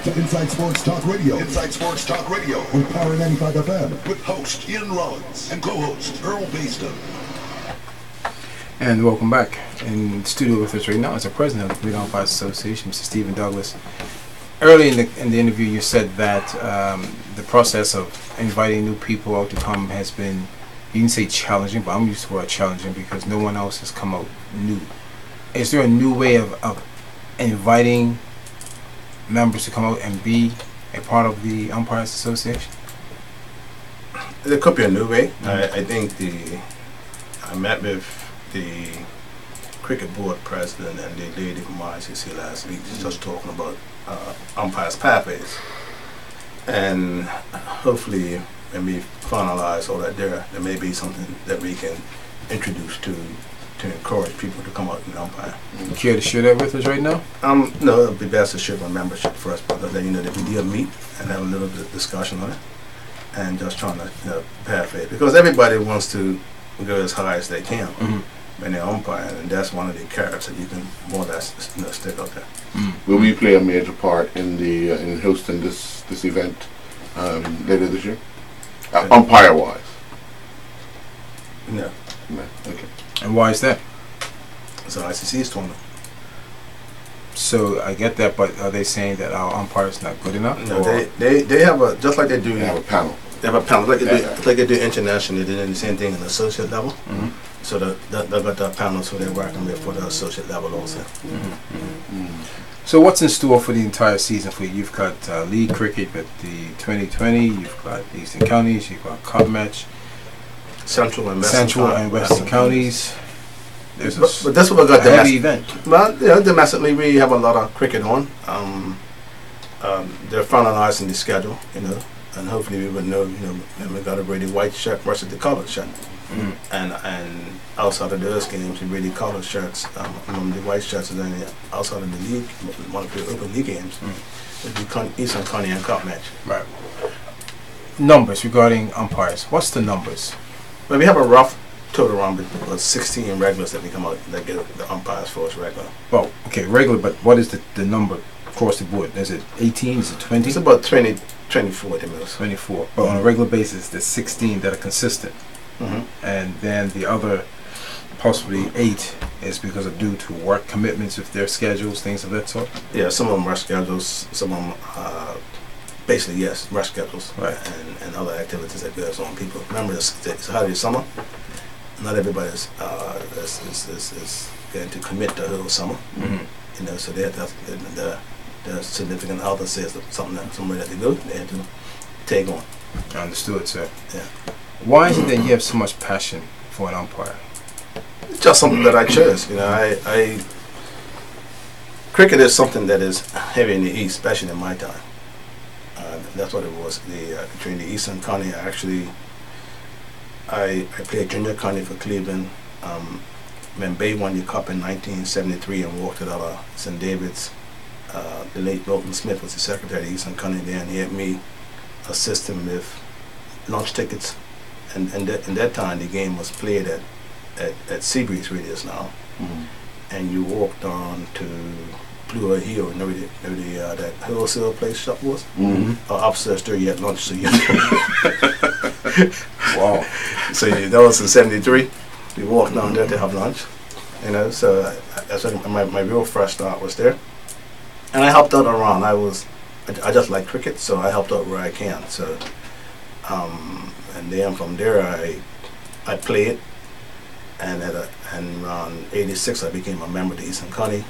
to Inside Sports Talk Radio Inside Sports Talk Radio on Power 95 FM. with host Ian Rollins and co-host Earl Baston. And welcome back. In the studio with us right now is the president of the Bermuda Umpires Association, Mr. Stephen Douglas. Early in the interview, you said that the process of inviting new people out to come has been, you didn't say challenging, but I'm used to the word challenging because no one else has come out new. Is there a new way of inviting members to come out and be a part of the Umpires Association? There could be a new way. I think I met with the cricket board president and the lady from ICC last week, just talking about umpires pathways, and hopefully when we finalize all that, there may be something that we can introduce to encourage people to come out and umpire. You care to share that with us right now? No, it'd be best to share my membership first, because then that we did meet and have a little bit of discussion on it, and just trying to pathway, because everybody wants to go as high as they can when they're umpiring, and that's one of the carrots that you can more or less stick out there. Will we play a major part in hosting this event later this year? Umpire-wise? No, No. Okay. And why is that? it's an ICC's tournament. So I get that, but are they saying that our umpire is not good enough? No, or- they have a, just like they do. We have a panel. They have a panel, like they do, Yeah. like they do internationally. They do the same thing in the associate level. Mhm. So they've got that panel, so they're working with for the associate level also. So what's in store for the entire season for you? You've got league cricket with the 2020. You've got Eastern Counties. You've got Cup match, Central and Western Counties. There's But that's what I got. a heavy event. Well, domestically we have a lot of cricket on. They're finalizing the schedule, and hopefully we would know, when we got a really white shirt versus the colored shirt. And outside of those games, the really colored shirts, the white shirts is only outside of the league, one of the open league games, would be Eastern County and Cup match. Right. Numbers regarding umpires. What's the numbers? But we have a rough total around with 16 regulars that we come out that get the umpires for us regular. Well, okay, regular, but what is the number across the board? Is it 18? Is it 20? It's about 20, 24 at the most. 24. But on a regular basis, there's 16 that are consistent. And then the other possibly 8 is because of due to work commitments with their schedules, things of that sort. Yeah, some of them rush schedules, some of them basically yes, rush schedules, Right. and other activities that goes on. People remember it's holiday summer. Not everybody is going to commit the whole summer. So they have the significant other says somewhere that they go, they have to take on. Understood, sir. Yeah. Why is it that you have so much passion for an umpire? It's just something that I chose. I cricket is something that is heavy in the East, especially in my time. That's what it was. During the Eastern County, I played junior county for Cleveland. When Bay won the cup in 1973 and walked it out of St. David's, the late Milton Smith was the secretary of Eastern County there, and he had me assist him with lunch tickets. And in that time, the game was played at Seabreeze Radius now. And you walked on to Blue Hill, that wholesale place shop was? Upstairs there, you had lunch, so you Wow. So that was in 73. We walked down there to have lunch, so that's when my real fresh start was there. And I helped out around. I just like cricket, so I helped out where I can. So, and then from there I played, and around 86 I became a member of the Eastern County,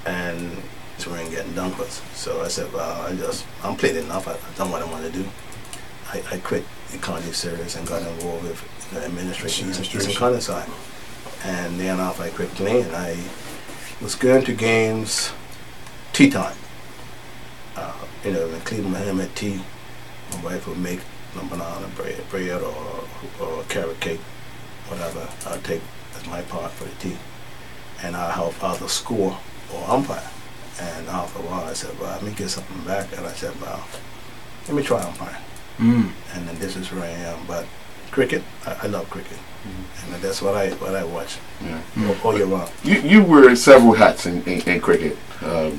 and so we ain't getting done with. So I said, well, I'm played enough. I've done what I want to do. I quit the county series and got involved with the administration, Eastern County side. And then after I quit playing, I was going to games tea time. When Cleveland had him at tea, my wife would make banana bread or carrot cake, whatever. I'd take as my part for the tea. And I'd help either score or umpire. And after a while I said, well, let me get something back. And I said, well, let me try umpire. And then this is where I am. But cricket, I love cricket. And that's what I watch all year round. You wear several hats in cricket.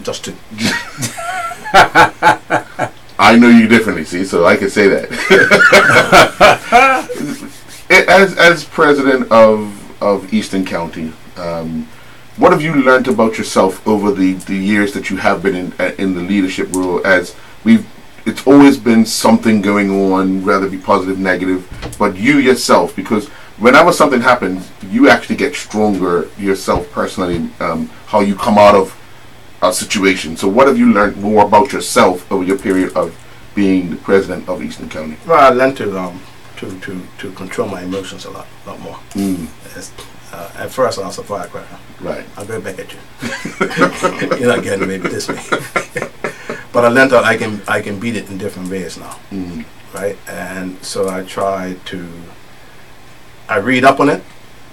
Just to I know you differently, see, so I can say that. As president of Eastern County, what have you learned about yourself over the years that you have been in the leadership role? It's always been something going on, whether it be positive, negative, but you yourself, because whenever something happens, you actually get stronger yourself personally, how you come out of a situation. So what have you learned more about yourself over your period of being the president of Eastern County? Well, I learned to control my emotions a lot more. At first I was a firecracker. Right. I'll go back at you. You're not getting maybe this way. But I learned that I can beat it in different ways now. Right? And so I read up on it.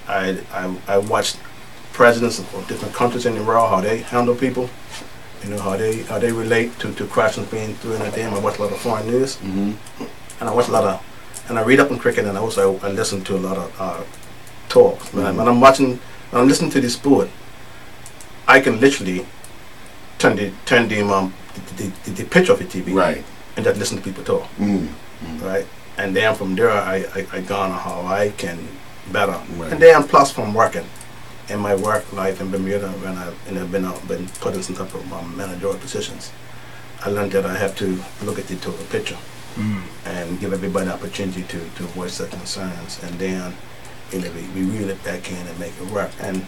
I watched presidents of different countries in the world, how they handle people, how they relate to questions being thrown at them. I watch a lot of foreign news, and I read up on cricket, and I listen to a lot of talks. When I'm listening to this sport, I can literally turn the pitch off the TV, right, and just listen to people talk, right, and then from there I garner how I can better, right. And then plus from working in my work life in Bermuda, when I've been put in some type of managerial positions, I learned that I have to look at the total picture and give everybody an opportunity to voice their concerns, and then we reel it back in and make it work. And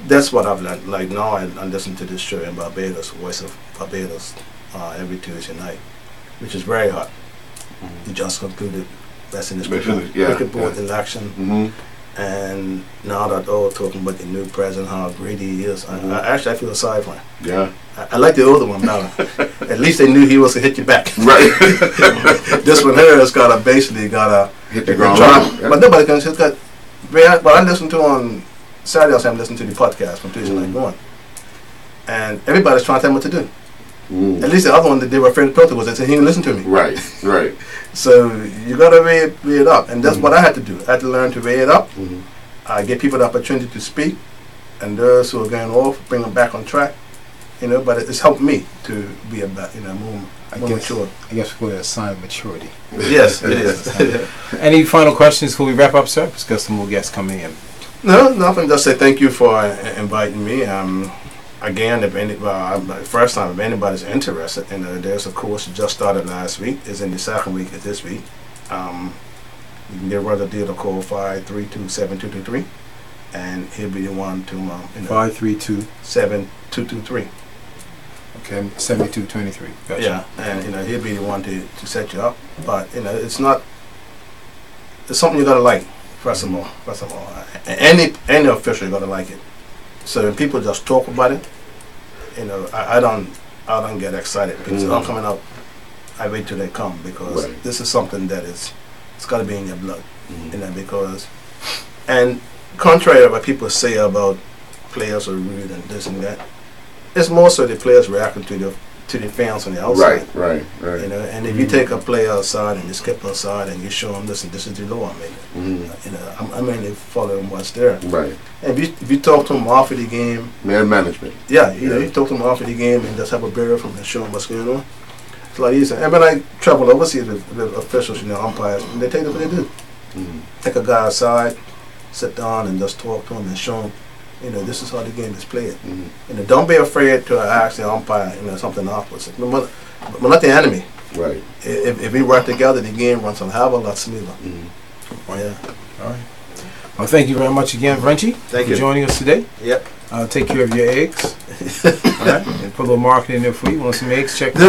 that's what I've learned. Like now I listen to this show in Barbados, Voice of Barbados, every Tuesday night, which is very hot. We just concluded West Indies cricket board election, and now that all talking about the new president, how great he is, I feel sorry for him. Yeah, I like the older one better. At least they knew he was to hit you back. Right. This one here has basically got hit the ground. Yeah. But nobody can. But I listen to on Saturday, I'm listening to the podcast from Tuesday night going, and everybody's trying to tell me what to do. At least the other one that they were afraid to talk to was that he didn't listen to me. Right, right. So you got to weigh it up, and that's what I had to do. I had to learn to weigh it up. I give people the opportunity to speak, and those who are going off, bring them back on track. But it's helped me to be more mature. I guess we're a sign of maturity. Yes, it is. Any final questions before we wrap up, sir? Because got some more guests coming in. No, nothing. Just say thank you for inviting me. Again, first time, if anybody's interested, there's a course that just started last week. It's in the second week of this week. You can get Brother Deal to call 532-7223, and he'll be the one to 532-7223. Okay, 7223. Gotcha. Yeah, and he'll be the one to set you up. But it's something you gotta like. First of all, any official you gotta like it. So when people just talk about it, I don't get excited because I'm coming up. I wait till they come because this is something that it's got to be in your blood, because, and contrary to what people say about players are rude and this and that, it's more so the players reacting to the fans on the outside. Right. And if you take a player outside and you skip outside and you show them this is the law, maybe. I mainly follow what's there. Right. And if you talk to them after the game, man management. Yeah, you talk to them after the game and just have a beer from them and show them what's going on. It's a lot easier. And when I travel overseas with officials, umpires, and they tell you what they do. Take a guy outside, sit down and just talk to him and show him, this is how the game is played. Don't be afraid to ask the umpire, something afterwards. But not the enemy. Right. If we work together, the game runs a hell of a lot smoother. Yeah. All right. Well, thank you very much again, Frenchie, for joining us today. Yep. Take care of your eggs. All right. And put a little marketing in there for you. Want some eggs? Check. No.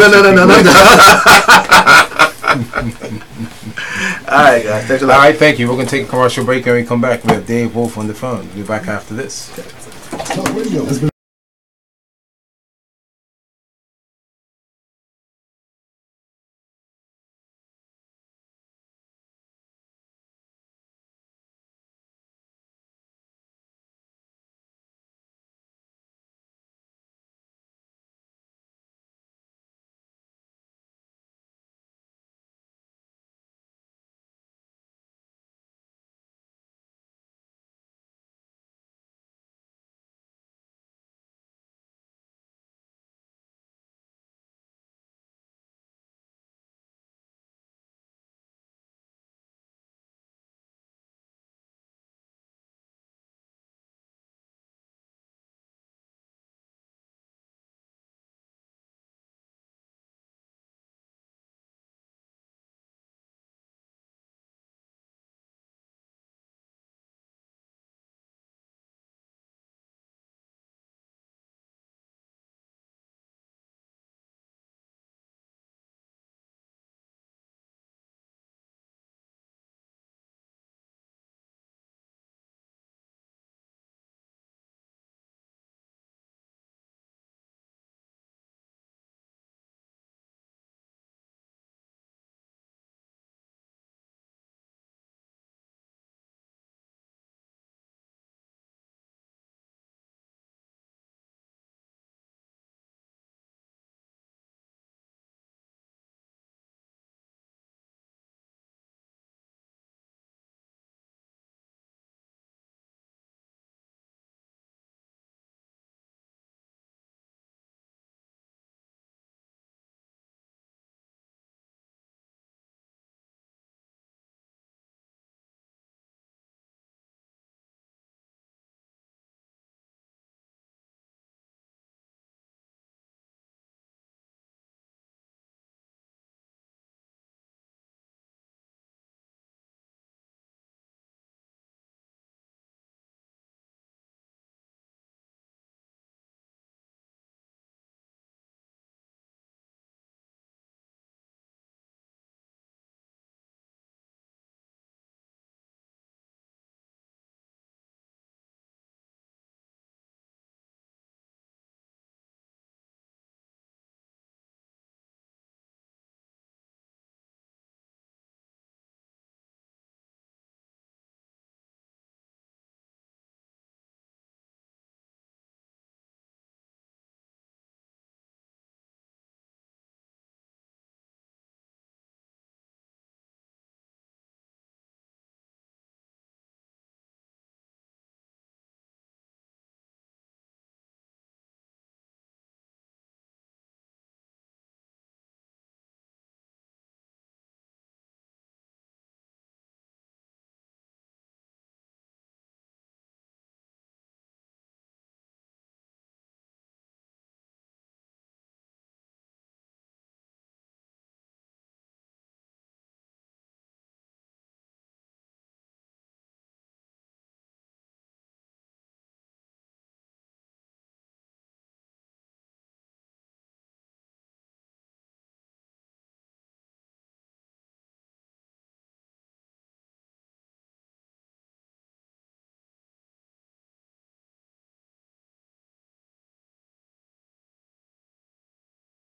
All right, guys. Thanks a lot. All right, thank you. We're going to take a commercial break, and when we come back, we have Dave Wolf on the phone. We'll be back after this. Talk Radio has been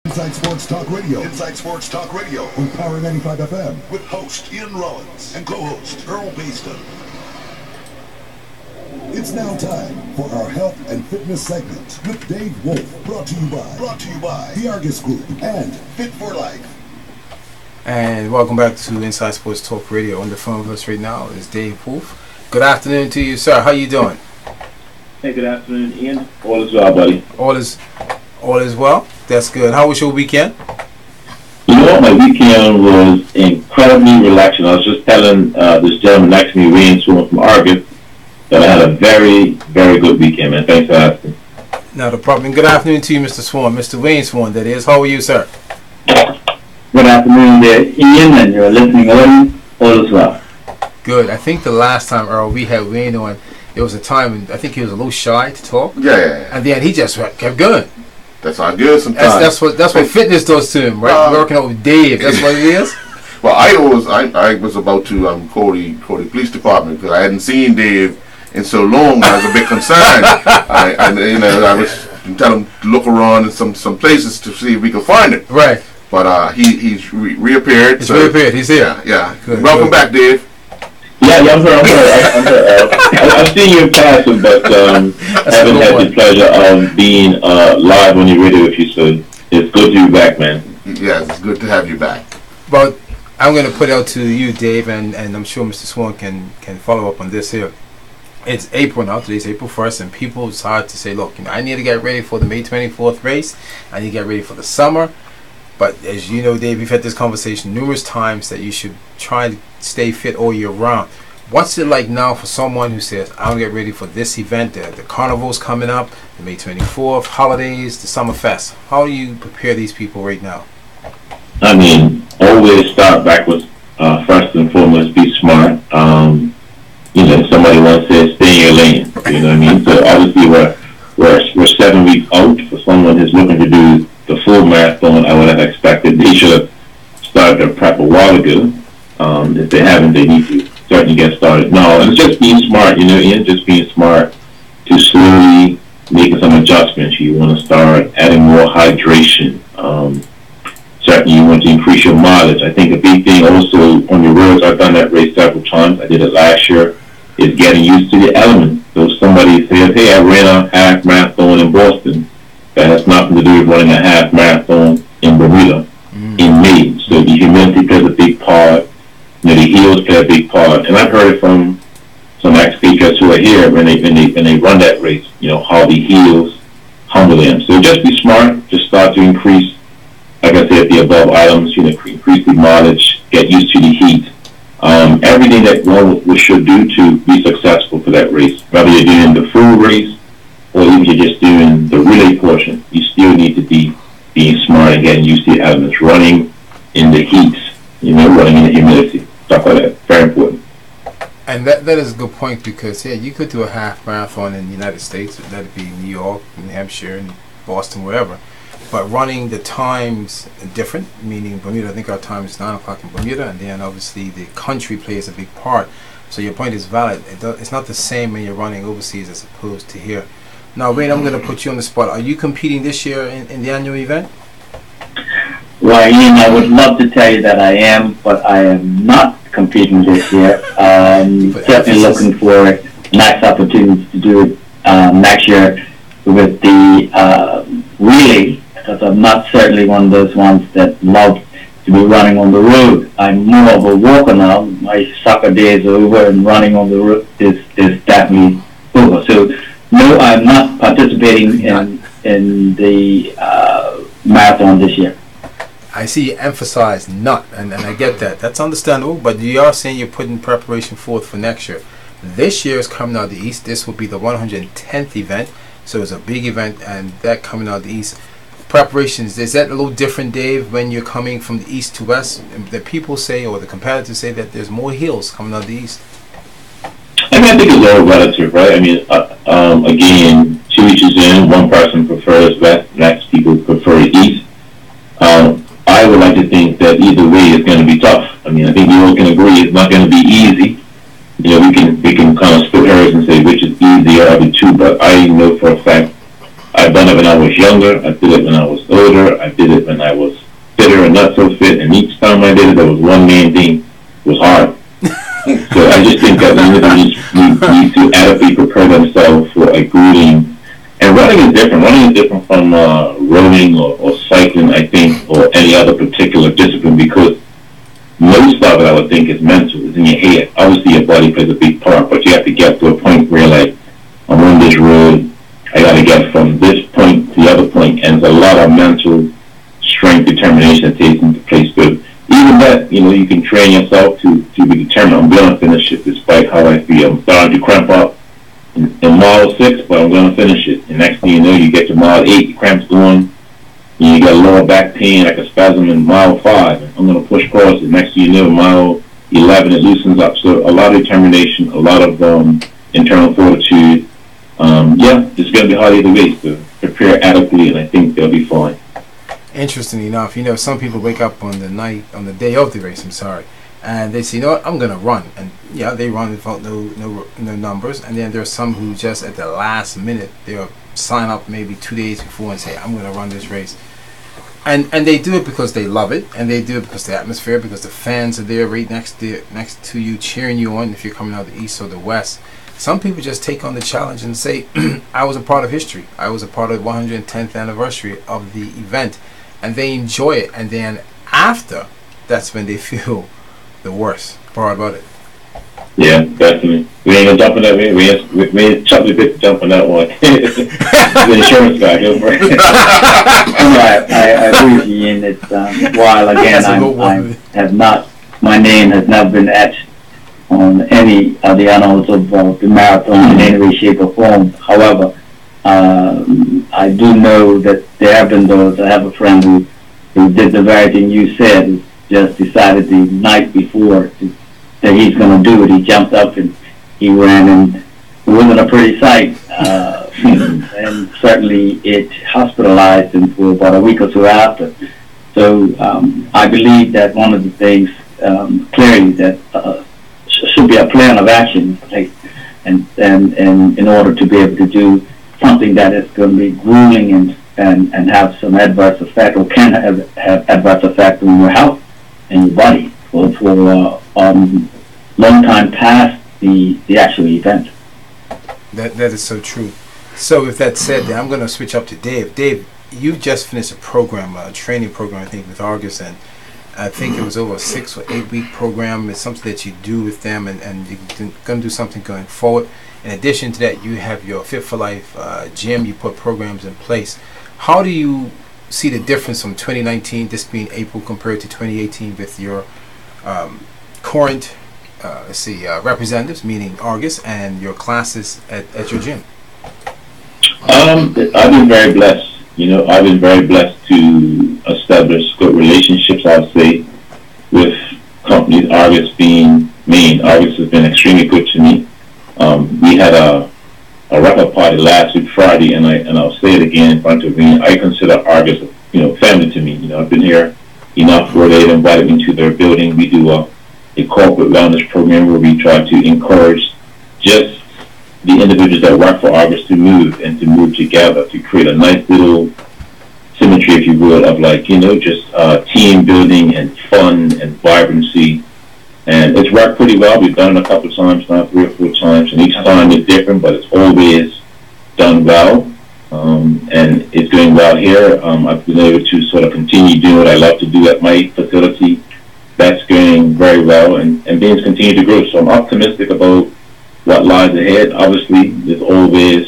Inside Sports Talk Radio. Inside Sports Talk Radio. On Power 95 FM. With host Ian Rollins and co-host Earl Baston. It's now time for our health and fitness segment with Dave Wolf. Brought to you by the Argus Group and Fit for Life. And welcome back to Inside Sports Talk Radio. On the phone with us right now is Dave Wolf. Good afternoon to you, sir. How you doing? Hey, good afternoon, Ian. All is well, buddy. All is well. That's good. How was your weekend? You know what? My weekend was incredibly relaxing. I was just telling this gentleman next to me, Wayne Swan from Argus, that I had a very, very good weekend, man. Thanks for asking. Not a problem. Good afternoon to you, Mr. Swan. Mr. Wayne Swan, that is. How are you, sir? Good afternoon there, Ian, and your listening audience. All is well. Good. I think the last time, Earl, we had Wayne on, there was a time when I think he was a little shy to talk. Yeah. And then he just kept going. That's how good sometimes. That's what fitness does to him, right? Working out with Dave. That's what it is. Well, I was about to call the police department because I hadn't seen Dave in so long. I was a bit concerned. I was telling him to look around in some places to see if we could find it. Right. But he's reappeared. He's reappeared. He's here. Yeah. Good, Welcome back, Dave. Yeah, I'm here. I've seen you in passing, but haven't had the pleasure of being live on your radio with you, so it's good to be back, man. Yes, it's good to have you back. But I'm going to put out to you, Dave, and I'm sure Mr. Swan can follow up on this here. It's April now. Today's April 1st, and people decide to say, look, I need to get ready for the May 24th race. I need to get ready for the summer. But as you know, Dave, we've had this conversation numerous times that you should try to stay fit all year round. What's it like now for someone who says, I'll get ready for this event, the carnival's coming up, the May 24th, holidays, the Summer Fest? How do you prepare these people right now? I mean, always start back with first and foremost, be smart. Somebody once said, stay in your lane. You know what I mean? So obviously we're 7 weeks out. For someone who's looking to do the full marathon, I would have expected they should have started their prep a while ago. If they haven't, they need to certainly get started. No, it's just being smart, Ian, just being smart to slowly making some adjustments. You want to start adding more hydration. Certainly you want to increase your mileage. I think a big thing also on your roads, I've done that race several times. I did it last year, is getting used to the elements. So if somebody says, hey, I ran a half marathon in Boston, that has nothing to do with running a half marathon in Bermuda in May. So the humidity plays a big part. The heels play a big part. And I've heard it from some ex-speakers who are here when they run that race, how the heels humble them. So just be smart. Just start to increase, like I said, the above items, increase the mileage, get used to the heat. Everything that one should do to be successful for that race. Whether you're doing the full race or even you're just doing the relay portion, you still need to be being smart and getting used to the elements. Running in the heat, running in the humidity, stuff like that. Very important. And that is a good point because, you could do a half marathon in the United States, let it be New York, New Hampshire, and Boston, wherever. But running the times different, meaning Bermuda, I think our time is 9 o'clock in Bermuda, and then obviously the country plays a big part. So your point is valid. It's not the same when you're running overseas as opposed to here. Now, Wayne, I'm going to put you on the spot. Are you competing this year in the annual event? Well, Ian, I would love to tell you that I am, but I am not competing this year. Certainly looking for a nice opportunity to do it next year with the relay, because I'm not certainly one of those ones that love to be running on the road. I'm more of a walker now. My soccer days are over, and running on the road is definitely over. So, no, I'm not participating in the marathon this year. I see you emphasize not, and I get that. That's understandable, but you are saying you're putting preparation forth for next year. This year is coming out of the East. This will be the 110th event, so it's a big event, and that coming out of the East. Preparations, is that a little different, Dave, when you're coming from the East to West? The people say, or the competitors say, that there's more hills coming out of the East. I think it's all relative, right? I mean, again, 2 each in, one person prefers West, next people prefer East. I would like to think that either way is going to be tough. I mean, I think we all can agree it's not going to be easy. We can kind of split hairs and say which is easier of the two, but I know for a fact I've done a when I was younger. I did it when I was older. I did it when I was fitter and not so fit. And each time I did it, there was one main thing: it was hard. So I just think that individuals need to adequately prepare themselves for a grueling. And running is different. Running is different from rowing or cycling, I think, or any other particular discipline, because most of it, I would think, is mental. It's in your head. Obviously, your body plays a big part, but you have to get to a point where, like, I'm on this road, I got to get from this point to the other point, and there's a lot of mental strength, determination that takes into place. But even that, you can train yourself to be determined. I'm going to finish it despite how I feel. I'm starting to cramp up in mile 6, but I'm going to finish it. And next thing you know, you get to mile 8, your cramps going, you get lower back pain, like a spasm in mile 5. And I'm going to push across it. Next thing you know, mile 11, it loosens up. So a lot of determination, a lot of internal fortitude. It's going to be hard either way, so prepare adequately, and I think they'll be fine. Interestingly enough, some people wake up on the day of the race, and they say, I'm going to run. And yeah, they run without no numbers. And then there's some who just at the last minute, they'll sign up maybe 2 days before and say, I'm going to run this race. And they do it because they love it, and they do it because the atmosphere, because the fans are there right next to you, cheering you on if you're coming out of the east or the west. Some people just take on the challenge and say, I was a part of history. I was a part of the 110th anniversary of the event. And they enjoy it. And then after, that's when they feel the worst part about it. Yeah, definitely. We ain't gonna jump on that. We ain't chuck the bit to jump on that one. The insurance guy, he'll break. I agree with you, Ian. It's while again I have not, my name has not been etched on any of the annals of the marathon in any way, shape, or form. However, I do know that there have been those. I have a friend who did the very thing you said. Just decided the night before that he's going to do it. He jumped up and he ran, and it wasn't a pretty sight. And certainly it hospitalized him for about a week or two after. So I believe that one of the things clearly that should be a plan of action, and in order to be able to do something that is going to be grueling and have some adverse effect, or can have adverse effect on your health and your body for long time past the actual event. That is so true. So with that said, then I'm going to switch up to Dave. Dave, you just finished a program, a training program, I think, with Argus, and I think it was over a 6 or 8 week program. It's something that you do with them, and you're going to do something going forward. In addition to that, you have your Fit for Life gym. You put programs in place. How do you see the difference from 2019, this being April, compared to 2018 with your current representatives, meaning Argus, and your classes at your gym? I've been very blessed. I've been very blessed to establish good relationships, I would say, with companies, Argus being main. Argus has been extremely good to me. We had a wrap-up party last week, Friday, and I'll say it again in front of me. I consider Argus, family to me. I've been here enough where they've invited me to their building. We do a corporate wellness program where we try to encourage just the individuals that work for Argus to move together to create a nice little symmetry, if you will, of just team building and fun and vibrancy. And it's worked pretty well. We've done it a couple of times now, 3 or 4 times, and each time is different, but it's always done well. And it's doing well here. I've been able to sort of continue doing what I love to do at my facility. That's going very well, and things continue to grow. So I'm optimistic about what lies ahead. Obviously, there's always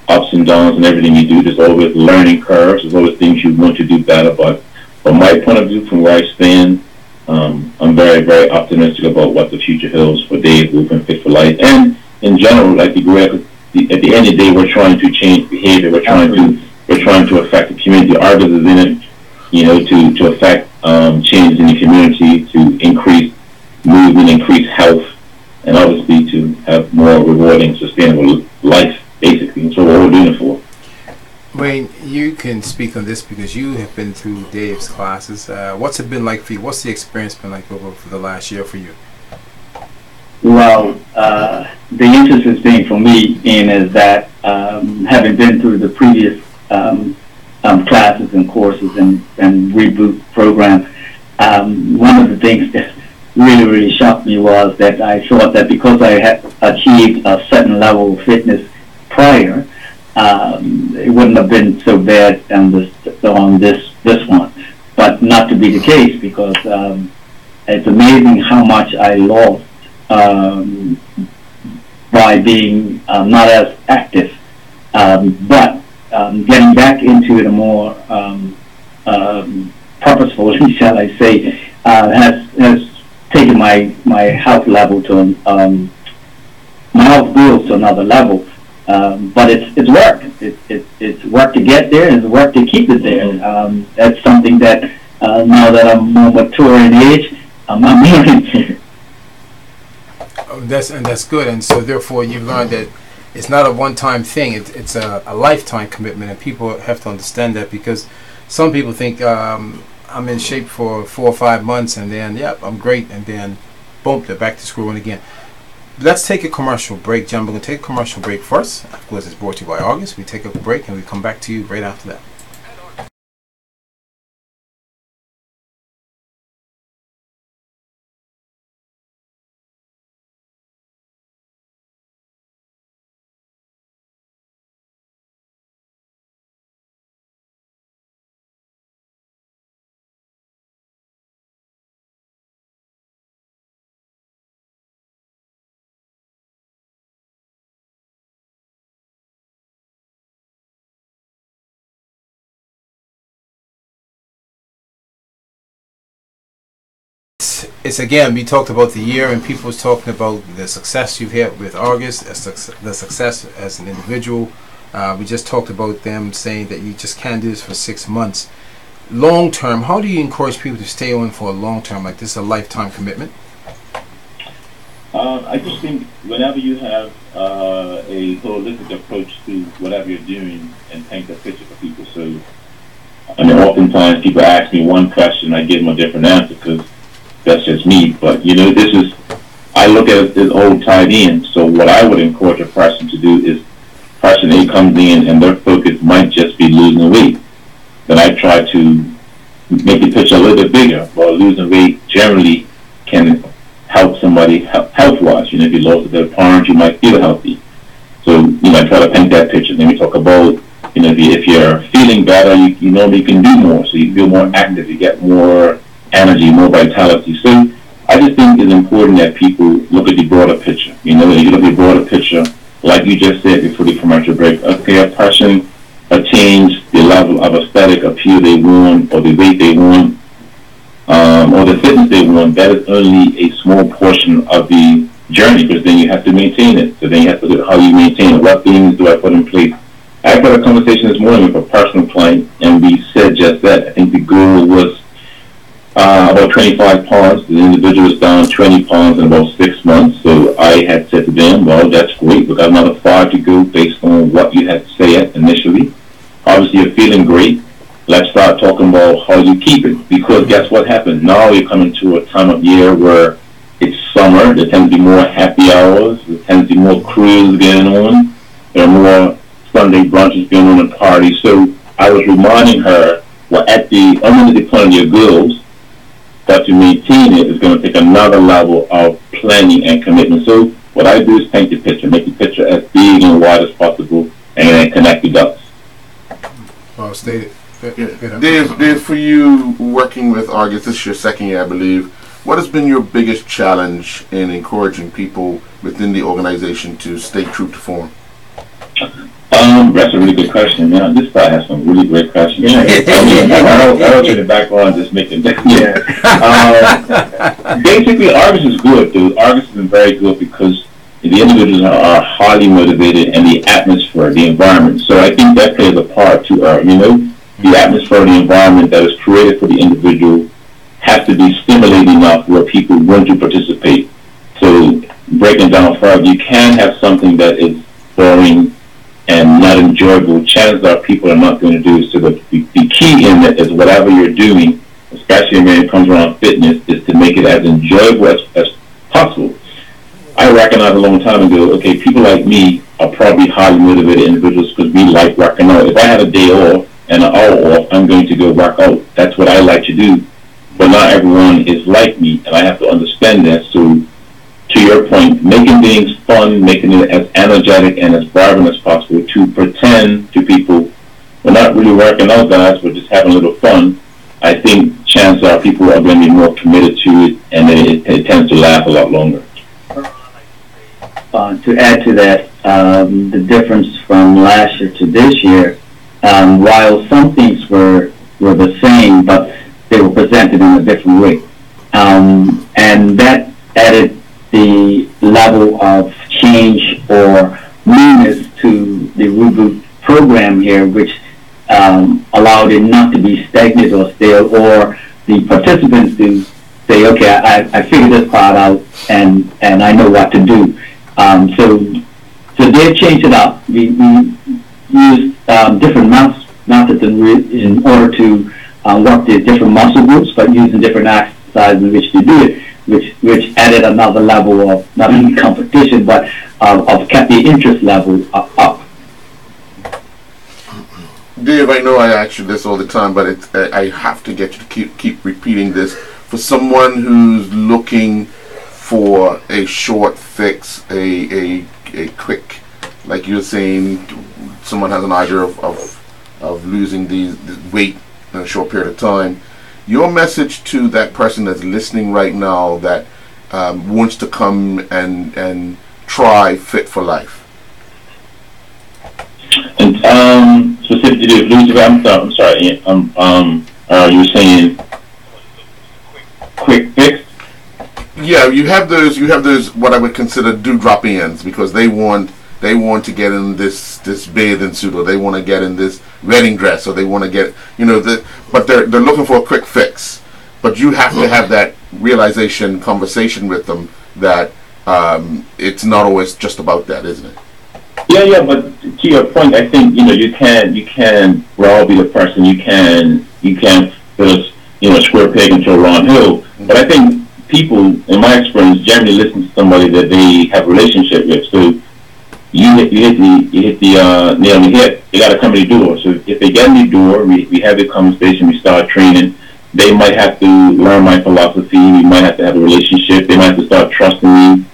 ups and downs in everything you do. There's always learning curves. There's always things you want to do better. But from my point of view, from where I stand, I'm very, very optimistic about what the future holds for Dave, Wolf, and Fit for Life. And in general, like at the end of the day, we're trying to change behavior. We're trying to affect the community. Argus is in it, to affect changes in the community, to increase movement, increase health, and obviously to have more rewarding, sustainable life, basically. And so what we're doing it for. Wayne, you can speak on this because you have been through Dave's classes. What's it been like for you? What's the experience been like over for the last year for you? Well, the interest has been for me, Ian, is that having been through the previous classes and courses and reboot program. One of the things that really shocked me was that I thought that because I had achieved a certain level of fitness prior, it wouldn't have been so bad on this one. But not to be the case, because it's amazing how much I lost by being not as active. But getting back into it a more purposefully, shall I say, has taken my health level to my health goals to another level. But it's work. It's work to get there, and it's work to keep it there. That's something that now that I'm more mature in age, I'm learning. That's good. And so therefore, you've learned that it's not a one-time thing. It's a lifetime commitment, and people have to understand that, because some people think I'm in shape for 4 or 5 months, and then I'm great, and then boom, they're back to square one again. Let's take a commercial break, John. We're going to take a commercial break first. Of course, it's brought to you by August. We take a break, and we come back to you right after that. It's again, we talked about the year, and people was talking about the success you've had with August, the success as an individual. We just talked about them saying that you just can't do this for 6 months. Long term, how do you encourage people to stay on for a long term? Like this is a lifetime commitment? I just think whenever you have a holistic approach to whatever you're doing and paint a picture for people. So, I mean, oftentimes people ask me one question, I give them a different answer because that's just me. But, I look at it as old tied in. So what I would encourage a person to do is, person A comes in and their focus might just be losing weight. Then I try to make the picture a little bit bigger. Well, losing weight generally can help somebody health-wise. If you lost a bit of pounds, you might feel healthy. So, I try to paint that picture. Then we talk about, if you're feeling better, you know you can do more. So you feel more active, you get more energy, more vitality. So I just think it's important that people look at the broader picture. You look at the broader picture, like you just said before the commercial break. Okay, a person attains the level of aesthetic appeal they want, or the weight they want, or the fitness they want. That is only a small portion of the journey, because then you have to maintain it. So then you have to look at how you maintain it. What things do I put in place? I had a conversation this morning with a personal client, and we said just that. I think the goal was about 25 pounds. The individual was down 20 pounds in about 6 months. So I had said to them, well, that's great. We've got another 5 to go based on what you had said initially. Obviously, you're feeling great. Let's start talking about how you keep it. Because guess what happens? Now you're coming to a time of year where it's summer. There tends to be more happy hours. There tends to be more cruises going on. There are more Sunday brunches going on and parties. So I was reminding her, well, under the point of your goals, but to maintain it is going to take another level of planning and commitment. So what I do is paint the picture, make the picture as big and wide as possible, and then connect the dots. Well stated. Dave, for you working with August, this is your second year, I believe. What has been your biggest challenge in encouraging people within the organization to stay true to form? That's a really good question. This guy has some really great questions. I don't get the background just making that. Basically, Argus is good, dude. Argus has been very good because the individuals are highly motivated, and the atmosphere, the environment. So I think that plays a part too. The atmosphere, the environment that is created for the individual has to be stimulating enough where people want to participate. So breaking down further, you can have something that is boring and not enjoyable. Chances are people are not going to do it. So the key in it is whatever you're doing, especially when it comes around fitness, is to make it as enjoyable as possible. I recognized a long time ago, okay, people like me are probably highly motivated individuals because we like working out. If I had a day off and an hour off, I'm going to go work out. That's what I like to do. But not everyone is like me, and I have to understand that. So, to your point, making things fun, making it as energetic and as vibrant as possible to pretend to people we're not really working out, guys, we're just having a little fun. I think chances are people are going to be more committed to it, and it tends to last a lot longer. To add to that, the difference from last year to this year, while some things were the same, but they were presented in a different way. And that added the level of change or newness to the reboot program here, which allowed it not to be stagnant or stale, or the participants to say, okay, I figured this part out and I know what to do. So they've changed it up. We used different methods in order to work the different muscle groups, but using different exercises in which to do it, which added another level of not only competition, but of kept the interest level up. Dave, I know I ask you this all the time, but I have to get you to keep repeating this. For someone who's looking for a short fix, a quick, like you're saying, someone has an idea of losing these weight in a short period of time. Your message to that person that's listening right now that wants to come and try Fit for Life. And specifically to lose weight, I'm sorry. You were saying quick fix? Yeah, you have those what I would consider do-drop-ins, because they want to get in this bathing suit, or they want to get in this wedding dress, or they want to get, but they're looking for a quick fix. But you have to have that realization conversation with them that it's not always just about that, isn't it? Yeah, but to your point, I think you can well be the person. You can fit a square peg into a round hole. But I think people, in my experience, generally listen to somebody that they have a relationship with. So you hit the nail on the head. They got to come in the door. So if they get in the door, we have the conversation. We start training. They might have to learn my philosophy. We might have to have a relationship. They might have to start trusting me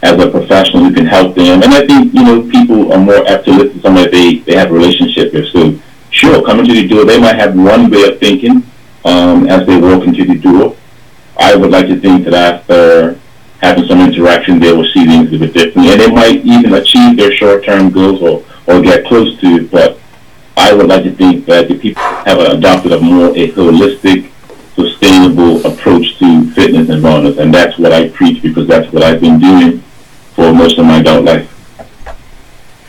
as a professional who can help them. And I think, people are more apt to listen to somebody they have a relationship with. So, sure, coming to the door, they might have one way of thinking as they walk into the door. I would like to think that after having some interaction, they will see things a bit differently. And they might even achieve their short-term goals or get close to it. But I would like to think that the people have adopted a holistic, sustainable approach to fitness and wellness. And that's what I preach, because that's what I've been doing for most of my adult life.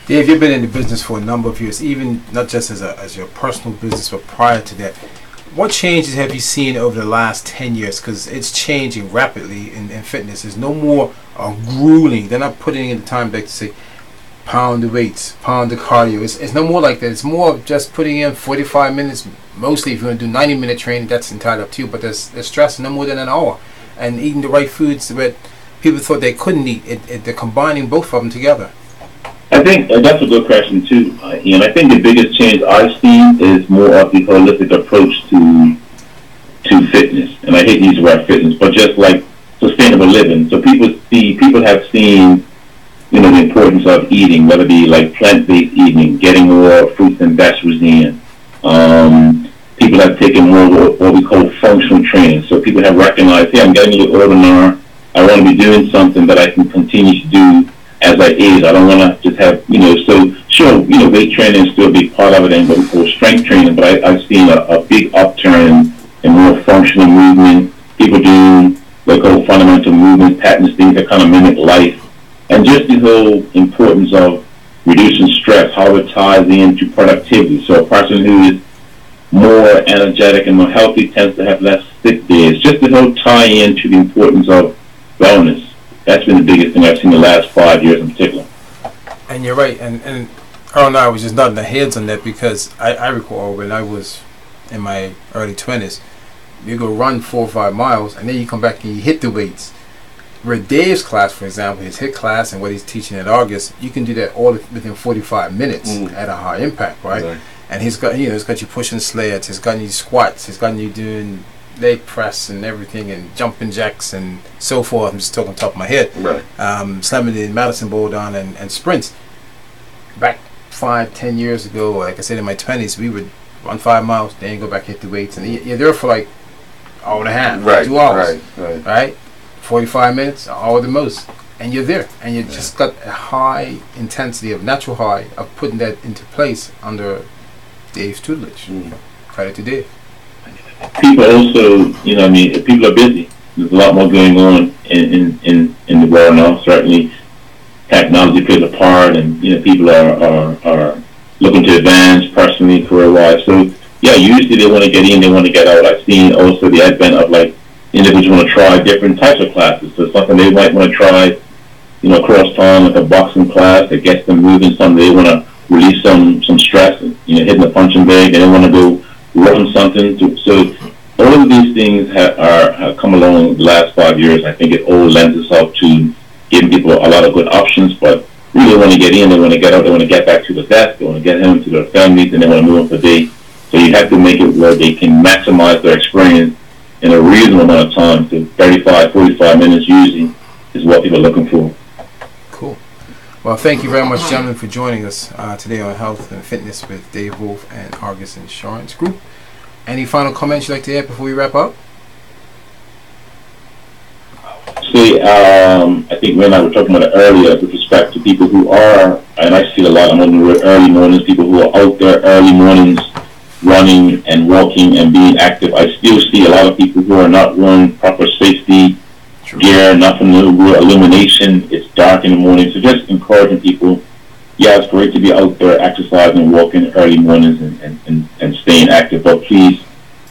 Dave, you've been in the business for a number of years, even not just as your personal business, but prior to that. What changes have you seen over the last 10 years? Because it's changing rapidly in fitness. There's no more grueling. They're not putting in the time back to say, pound the weights, pound the cardio. It's no more like that. It's more of just putting in 45 minutes. Mostly, if you're going to do 90-minute training, that's entirely up to you. But there's stress no more than an hour. And eating the right foods that people thought they couldn't eat. They're combining both of them together. I think that's a good question too, Ian. I think the biggest change I've seen is more of the holistic approach to fitness, and I hate to use the word fitness, but just like sustainable living. So people have seen, the importance of eating, whether it be like plant-based eating, getting more fruits and vegetables in. People have taken more what we call functional training. So people have recognized, hey, I'm getting a little older now. I want to be doing something that I can continue to do as I age. I don't want to just have, so sure, weight training is still a big part of it and what we call strength training, but I've seen a big upturn in more functional movement, people doing what we call fundamental movement patterns, things that kind of mimic life, and just the whole importance of reducing stress, how it ties into productivity. So a person who is more energetic and more healthy tends to have less sick days. Just the whole tie into the importance of wellness. That's been the biggest thing I've seen the last 5 years in particular. And you're right. And Earl and I was just nodding our heads on that, because I recall when I was in my early 20s, you go run 4 or 5 miles, and then you come back and you hit the weights. Where Dave's class, for example, his HIT class and what he's teaching at August, you can do that all within 45 minutes at a high impact, right? And he's got, he's got you pushing sleds, he's got you squats, he's got you doing leg press and everything, and jumping jacks and so forth. I'm just talking top of my head. Right. Slamming the Madison Bowl down and sprints. Back 5-10 years ago, like I said, in my 20s, we would run 5 miles, then go back, hit the weights, and you're there for like an hour and a half, Right. 2 hours, Right. 45 minutes, an hour the most, and you're there, and you just got a high intensity of natural high of putting that into place under Dave's tutelage. Credit to Dave. People also, you know, I mean, people are busy. There's a lot more going on in the world now. Certainly, technology plays a part, and you know, people are looking to advance personally, career-wise. So, yeah, usually they want to get in, they want to get out. I've seen also the advent of like individuals want to try different types of classes. So something they might want to try, you know, across town, like a boxing class that gets them moving. Something they want to release some stress, you know, hitting the punching bag, and they want to go run something. So all of these things have come along the last 5 years. I think it all lends itself to giving people a lot of good options, but really want to get in, they want to get out, they want to get back to the desk, they want to get home to their families, and they want to move on for the day. So you have to make it where they can maximize their experience in a reasonable amount of time. So 35, 45 minutes usually is what people are looking for. Cool. Well, thank you very much, gentlemen, for joining us today on Health and Fitness with Dave Wolf and Argus Insurance Group. Any final comments you'd like to add before we wrap up? See, I think Ray and I were talking about it earlier with respect to people who are, and I see a lot, I'm on the early mornings, people who are out there early mornings running and walking and being active. I still see a lot of people who are not wearing proper safety gear, nothing new illumination. It's dark in the morning. So just encouraging people, yeah, it's great to be out there exercising, walking early mornings and staying active, but please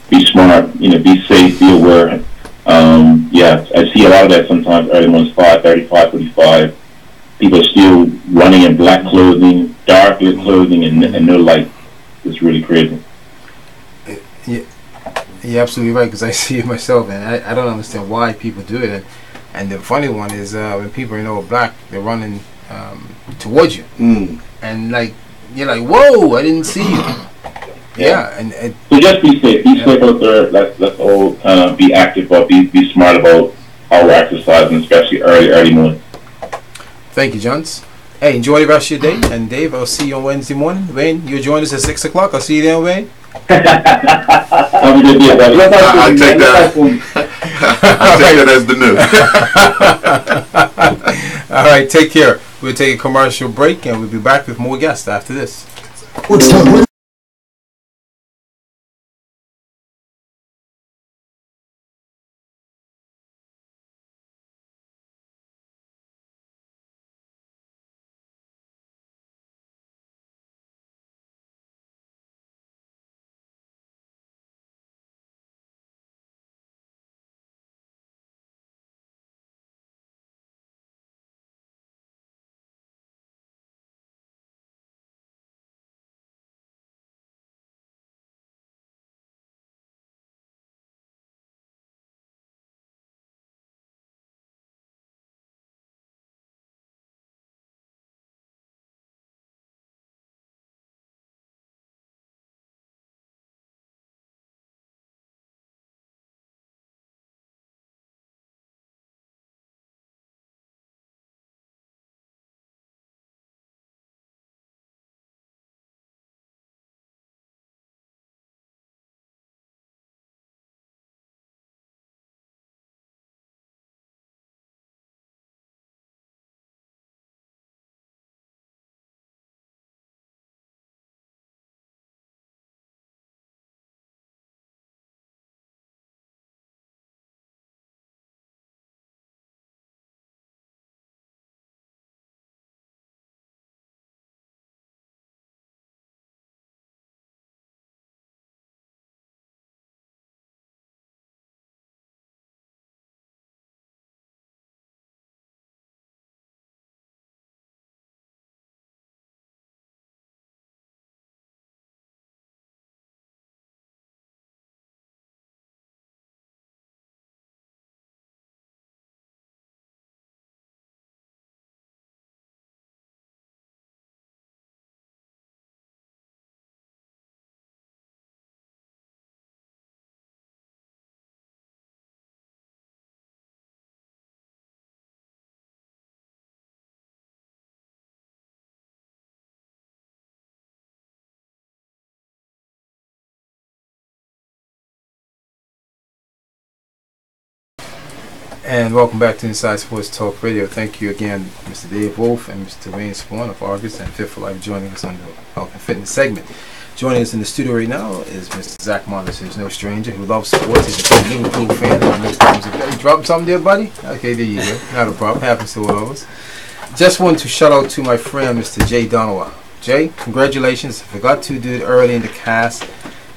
be smart, you know, be safe, be aware. Yeah, I see a lot of that sometimes early mornings, 5:30, 5:45. People are still running in black clothing, dark lit clothing, and no light. It's really crazy. Yeah, you're absolutely right, because I see it myself, and I don't understand why people do it. And the funny one is when people are in all black, they're running towards you, and like you're like, "Whoa, I didn't see you." Yeah, and so just be safe. Be safe out there. Let's all kind of be active, but be smart about how we're exercising, especially early morning. Thank you, Johns. Hey, enjoy the rest of your day. And Dave, I'll see you on Wednesday morning. Wayne, you'll join us at 6 o'clock. I'll see you there, Wayne. Have a good day, buddy. I'll take that. I'll take that as the news. All right, take care. We'll take a commercial break, and we'll be back with more guests after this. What's up? And welcome back to Inside Sports Talk Radio. Thank you again, Mr. Dave Wolf and Mr. Wayne Spawn of August and Fit for Life joining us on the Health and Fitness segment. Joining us in the studio right now is Mr. Zach Mondes, who's no stranger, who loves sports. He's a big Liverpool fan. You dropping something there, buddy? Okay, there you go. Not a problem. Happens to all of us. Just wanted to shout out to my friend, Mr. Jay Donowa. Jay, congratulations. I forgot to do it early in the cast.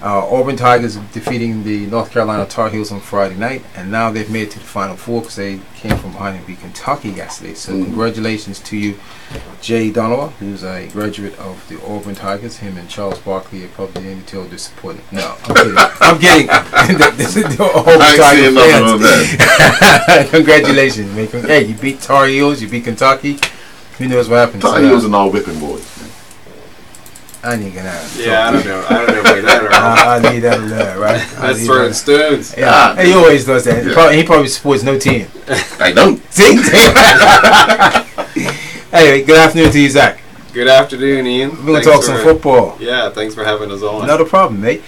Auburn Tigers defeating the North Carolina Tar Heels on Friday night, and now they've made it to the Final Four because they came from behind and beat Kentucky yesterday. So congratulations to you, Jay Donowa, who's a graduate of the Auburn Tigers. Him and Charles Barkley are probably in the disappointed. No, I'm kidding. This is the Auburn Tigers fans. Congratulations, man. Hey, you beat Tar Heels, you beat Kentucky. Who knows what happened? Tar Heels are all whipping boys. I need to get Yeah, I don't know about that. I need that alert, right? That's throwing stones. Yeah, he always does that. Yeah. He probably supports no team. I don't. See? Anyway, good afternoon to you, Zach. Good afternoon, Ian. We're going to talk some football. Yeah, thanks for having us on. Not a problem, mate.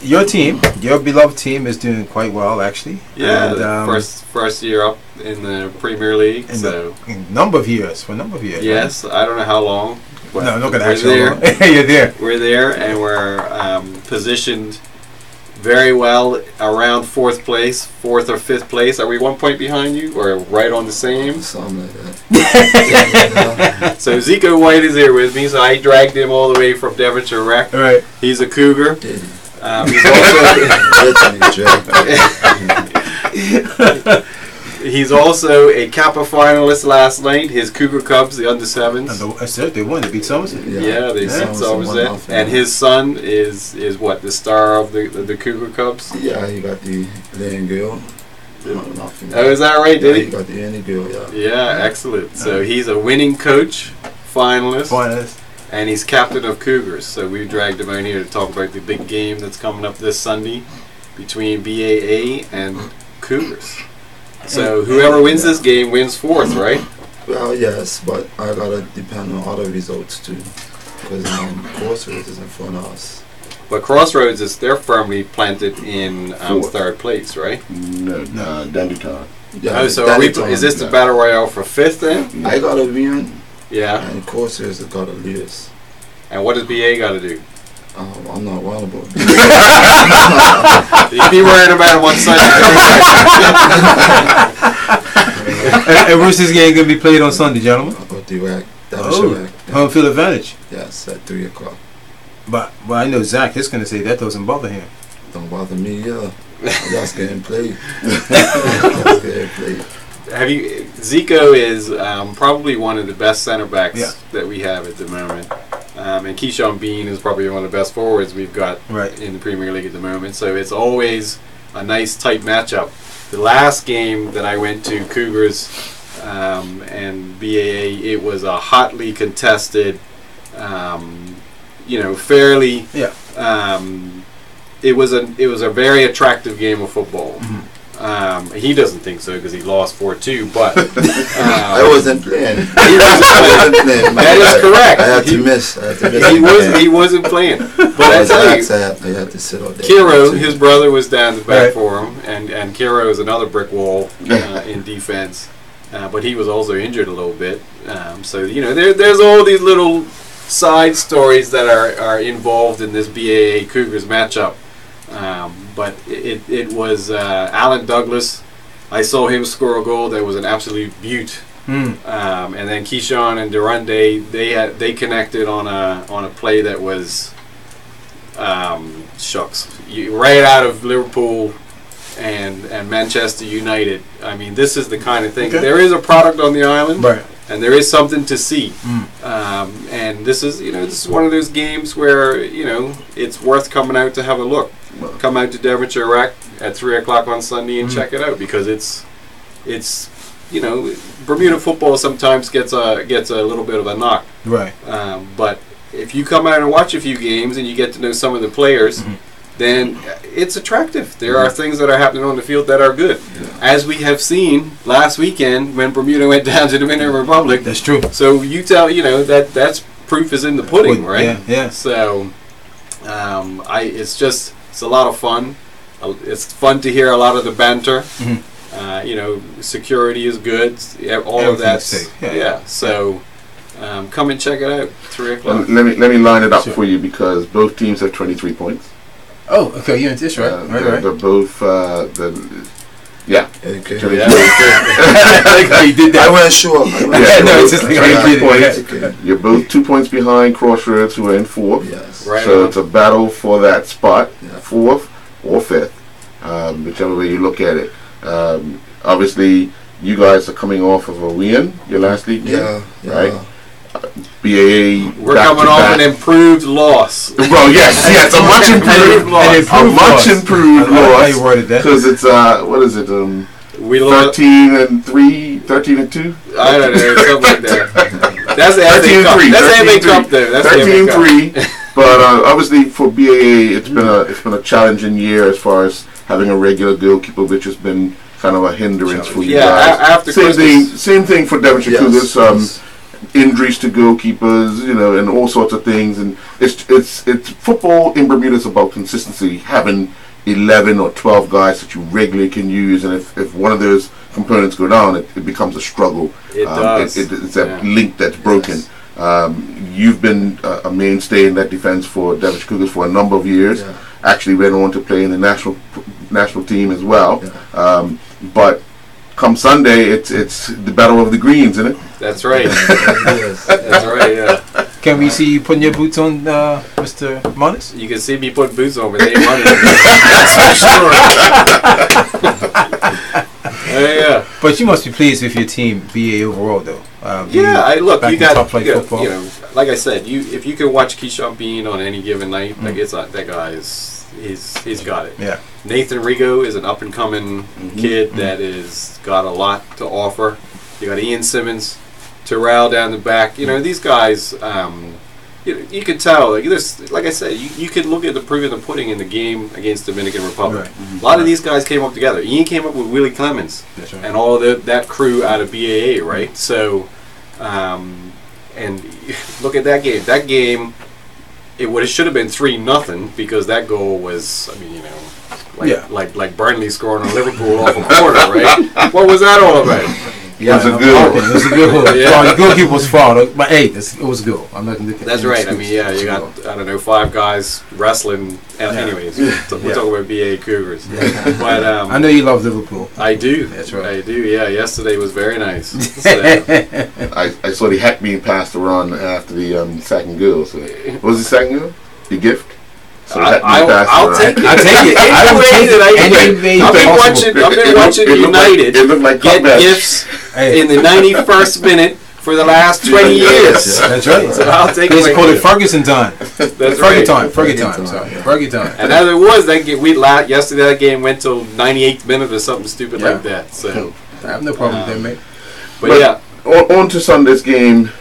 Your team, your beloved team, is doing quite well, actually. Yeah, and, first year up in the Premier League. In a number of years. Yes, right? I don't know how long. No, I'm not going to ask you. You're there. We're there, and we're positioned very well around fourth or fifth place. Are we 1 point behind you, or right on the same? Something like that. So Zico White is here with me. So I dragged him all the way from Devonshire Rec. Right. He's a Cougar. He's also a Kappa finalist last night. His Cougar Cubs, the under sevens. I said they won. They beat Somerset. Yeah, they beat Somerset. And his son is what, the star of the Cougar Cubs? Yeah, he got the Lane Girl. Oh, is that right? Did he? He got the Annie Girl. Yeah. Yeah, excellent. So he's a winning coach, finalist. And he's captain of Cougars. So we dragged him out here to talk about the big game that's coming up this Sunday between BAA and Cougars. So whoever wins this game wins fourth, right? Well, yes, but I gotta depend on other results too, because Crossroads is in front of us. But Crossroads they're firmly planted in third place, right? No, Danduton. Yeah, so is this the battle royale for fifth then? I gotta win. Yeah. And Crossroads has gotta lose. And what does BA got to do? I'm not worried about it. You'd be worried about it one Sunday. And where's this game going to be played on Sunday, gentlemen? About the rack. Home field advantage. Yes, at 3 o'clock. But I know Zach is going to say that doesn't bother him. Don't bother me, yeah. That's getting played. Zico is probably one of the best center backs that we have at the moment. And Keyshawn Bean is probably one of the best forwards we've got in the Premier League at the moment. So it's always a nice tight matchup. The last game that I went to, Cougars and BAA, it was a hotly contested, fairly. Yeah. It was a very attractive game of football. Mm-hmm. He doesn't think so because he lost 4-2, but I wasn't playing. He wasn't playing. That is correct. I had to miss. He wasn't playing. But I tell you, I had to sit out there. Kiro, his brother, was down the back for him, and Kiro is another brick wall in defense. But he was also injured a little bit. So there's all these little side stories that are involved in this BAA Cougars matchup. But it was Alan Douglas. I saw him score a goal that was an absolute beaut. And then Keyshawn and Durande, they connected on a play that was right out of Liverpool and Manchester United. I mean, this is the kind of thing. Okay. There is a product on the island, and there is something to see. And this is one of those games where it's worth coming out to have a look. Come out to Devonshire Rec at 3 o'clock on Sunday and check it out, because it's Bermuda football sometimes gets a little bit of a knock. Right. But if you come out and watch a few games and you get to know some of the players, then it's attractive. There are things that are happening on the field that are good, as we have seen last weekend when Bermuda went down to the Dominican Republic. That's true. So that's proof is in the pudding, right? Yeah. So it's a lot of fun. It's fun to hear a lot of the banter. Security is good. All of that's safe. So come and check it out. 3:00. Let me line it up for you because both teams have 23 points. Oh, okay, you're in this, right? Right. They're both yeah. Okay. You did that. I wasn't sure. It's just like 23 points. Okay. You're both 2 points behind Crossroads, who are in fourth. Yes. Right So on. it's a battle for that spot, Yeah. fourth or fifth, whichever way you look at it. Obviously, you guys are coming off of a win, your last league game, Yeah. right? BAA. We're coming off an improved loss. Well, yes, a much improved loss. A much improved I like how you loss. worded that. Because it's what is it? We lost 13-3, 13-2. I don't know, something like that. That's the FA Cup. 13-3. That's the FA Cup, though. That's the FA Cup. 13-3. But obviously for BAA, it's been a challenging year as far as having a regular goalkeeper, which has been kind of a hindrance for you guys. After Same thing for Devonshire Yes, Cougars. yes. Injuries to goalkeepers, and all sorts of things. And it's football in Bermuda is about consistency, having 11 or 12 guys that you regularly can use, and if one of those components go down, it becomes a struggle. It does. It's that link that's broken. You've been a mainstay in that defense for Devonshire Cougars for a number of years. Yeah. Actually went on to play in the national team as well. Yeah. But come Sunday, it's the battle of the greens, isn't it? That's right. Yes. That's right, yeah. Can we see you putting your boots on, Mr. Monis? You can see me putting boots on, but they ain't running. That's for sure. Yeah. But you must be pleased with your team, BA overall, though. Look, back you in got, top flight football. Like I said, if you can watch Keyshawn Bean on any given night, like that guy he's got it. Yeah. Nathan Rigo is an up and coming kid that is got a lot to offer. You got Ian Simmons, Terrell down the back. These guys. You could tell. Like I said, you could look at the proof of the pudding in the game against Dominican Republic. Right. A lot of these guys came up together. Ian came up with Willie Clemens That's right. and all of that crew out of BAA, right? So, and look at that game. That game, it should have been 3-0 because that goal was, like Burnley scoring on Liverpool off a corner, right? What was that all about? Yeah, it was a good one. It was a good one. Yeah. The goalkeeper was fouled, but hey, it was a goal. I'm not going to. That's right. I mean, you got 5 guys wrestling. Anyways, we're talking about BA Cougars. Yeah. But I know you love Liverpool. I do. That's right. I do. Yeah. Yesterday was very nice. So, I saw the hat being passed around after the second goal. So, what was the second goal? The gift? So I'll take it. I'll take it. I will take it. I've been watching United it looked like get comeback. gifts in the 91st minute for the last 20 years. That's right. So I'll take They it. call it Ferguson time. That's Fergie right. time. Fergie time. Sorry. Fergie time. And as it was, yesterday that game went till 98th minute or something stupid like that. So I have no problem with that, mate. But yeah. On to Sunday's game.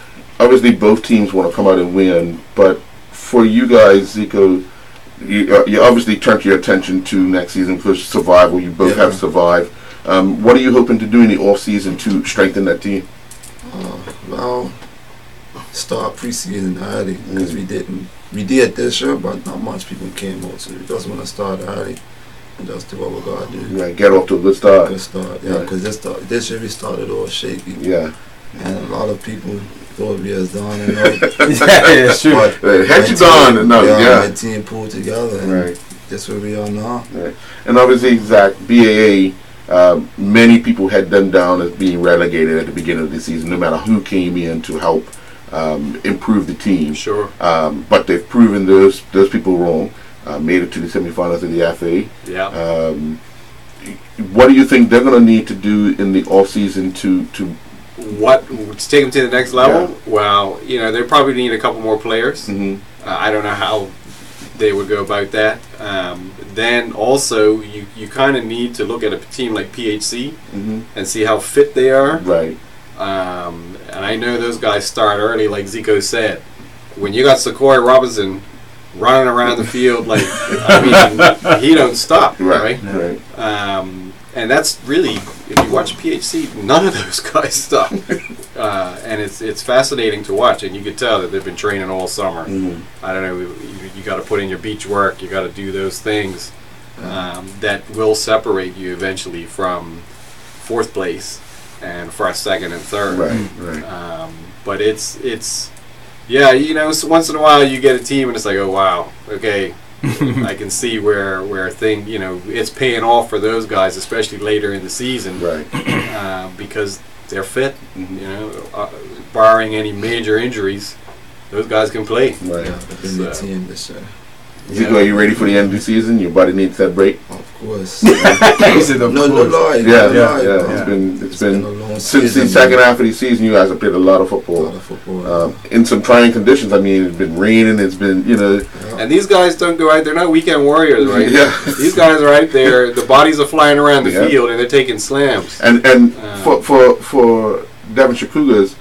Obviously, both teams want to come out and win. But for you guys, Zico, you obviously turned your attention to next season for survival. You both have survived. What are you hoping to do in the off season to strengthen that team? Well, start preseason early because we did this year, but not much people came out, so we just want to start early and just do what we gotta do. Right, get off to a good start. Good start, yeah. Because this year we started all shaky. Yeah, and a lot of people thought we was done and all. Yeah, it's true. Had you done? No, yeah. The team pulled together, and that's where we are now. Right. And obviously, Zach, BAA. Many people had them down as being relegated at the beginning of the season, no matter who came in to help improve the team. Sure. But they've proven those people wrong. Made it to the semifinals of the FA. Yeah. What do you think they're going to need to do in the off season to take them to the next level? Yeah. Well, they probably need a couple more players. Mm-hmm. I don't know how they would go about that. Then also, you kind of need to look at a team like PHC and see how fit they are. Right. And I know those guys start early, like Zico said. When you got Sequoia Robinson running around the field, he don't stop, right? And that's really, if you watch PHC, none of those guys stop. And it's fascinating to watch, and you could tell that they've been training all summer. I don't know, you got to put in your beach work, you got to do those things that will separate you eventually from fourth place and first, second, and third. Right. But it's yeah, you know, so once in a while you get a team and it's like, oh wow, okay, I can see where you know, it's paying off for those guys, especially later in the season, Right. because they're fit. You know, barring any major injuries, those guys can play. Right. Yeah, within the team this year. Zico, are you ready for the end of the season? Your body needs that break. Of course. He said, of No course. lie. Yeah. No lie. It's been a long since the season, second man. half of the season. You guys have played a lot of A football. lot of football. In some trying conditions. I mean, it's been raining. It's been, you know. And these guys don't go out. They're not weekend warriors, right? Yeah. These guys are out there. The bodies are flying around the Yeah. field, and they're taking slams. And for Devonshire Cougars,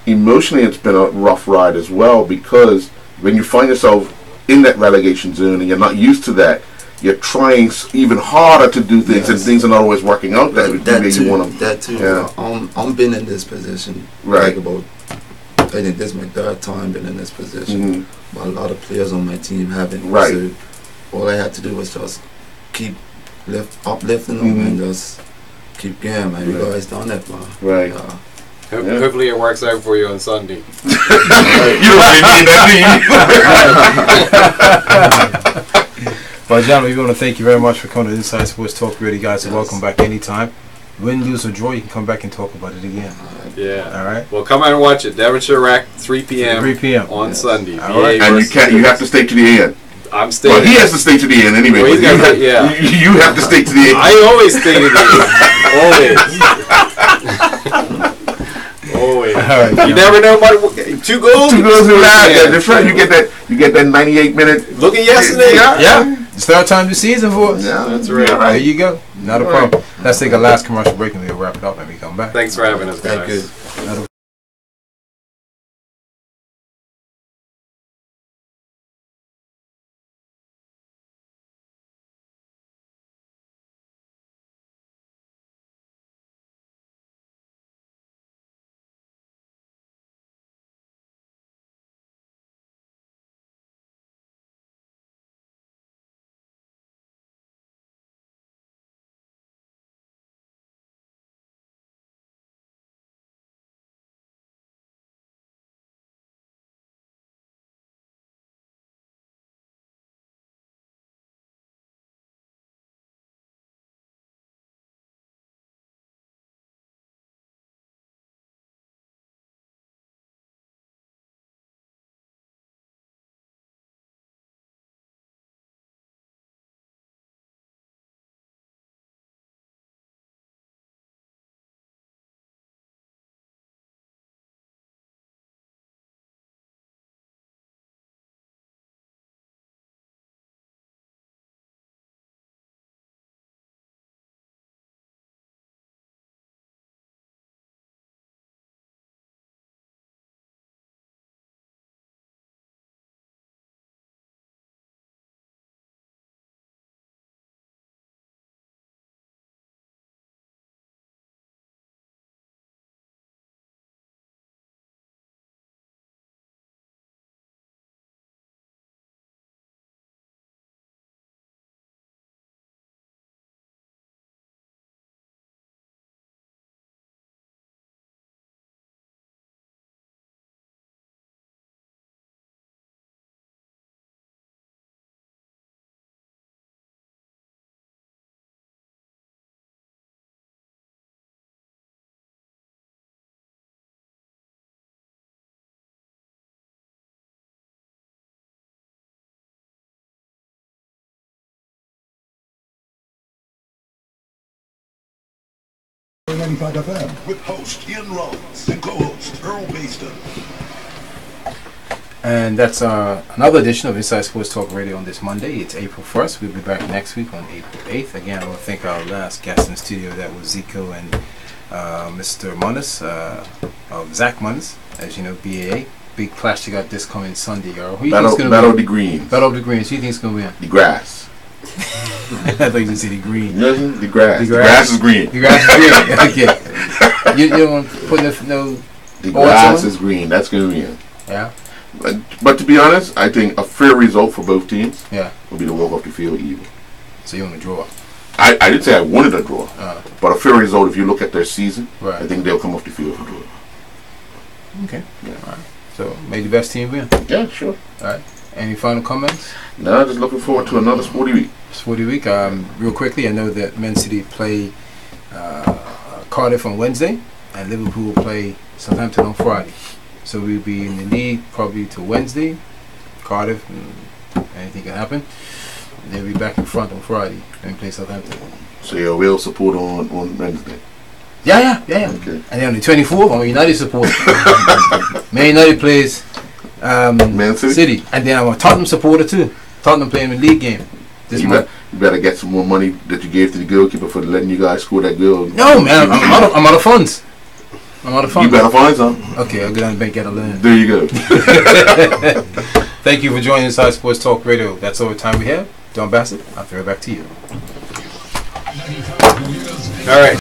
emotionally, it's been a rough ride as well, because when you find yourself in that relegation zone and you're not used to that, you're trying even harder to do things, and things are not always working out that way you want them. That too. Yeah. I'm been in this position. Right. Like about, I think this is my third time been in this position. But a lot of players on my team haven't. Right. So all I had to do was just keep uplifting them and just keep going, man. You guys done it, man. Right. Hopefully it works out for you on Sunday. You don't really need that, But gentlemen, we want to thank you very much for coming to Inside Sports Talk Radio. Guys, and welcome back anytime. Win, lose, or draw, you can come back and talk about it again. Yeah. All right. Well, come out and watch it. Devonshire Rack, 3 p.m. 3 p.m. on Sunday. All right. And you have to stay to the end. I'm staying. Well, he has to stay to the end anyway. Well, he's but got to- yeah. You have to stay to the end. I always stay to the end. Always. All right. You never know about 2 goals. 2 goals in that. Yeah. That's right. You get that 98-minute. Look at yesterday. Yeah. It's third time this season for us. Yeah, That's right. All There you go. Not a problem. Let's take a last commercial break and we'll wrap it up and we come back. Thanks for having us, guys. Thank you. FM with host Ian Rollins and co-host Earl Baston. And that's another edition of Inside Sports Talk Radio on this Monday. It's April 1st. We'll be back next week on April 8th. Again, I want to thank our last guest in the studio. That was Zico and Mr. Munnis, Zach Munnis, as you know, BAA. Big clash you got this coming Sunday, girl. Who you think's going to Battle win? of the Greens. Battle of the Greens. Who you think's going to win? The grass. I thought you said the green. The grass. The The grass is green. The grass is green. Okay. You don't want to put no. The odds grass on it? is green. That's going to win. Yeah. But to be honest, I think a fair result for both teams Yeah. will be to walk off the field even. So you want to draw. I didn't say I wanted a draw, but a fair result. If you look at their season, Right. I think they'll come off the field for a draw. Okay. Yeah. All right. So, may the best team win. Yeah, sure. All right. Any final comments? No, just looking forward to another sporty week. Sporty week. Real quickly, I know that Man City play Cardiff on Wednesday, and Liverpool will play Southampton on Friday. So we'll be in the lead probably to Wednesday. Cardiff, anything can happen. They'll be back in front on Friday and play Southampton. So you're a real support on Wednesday. Yeah. Okay. And then on the 24th, I'm a United supporter. Man United plays Man City? And then I'm a Tottenham supporter too. Tottenham playing the league game this month. You better get some more money that you gave to the goalkeeper for letting you guys score that goal. No, man, I'm out of funds. You better find some. Okay, I'll go down to the bank, get a loan. There you go. Thank you for joining Inside Sports Talk Radio. That's all the time we have. John Bassett, I'll throw it back to you. All right.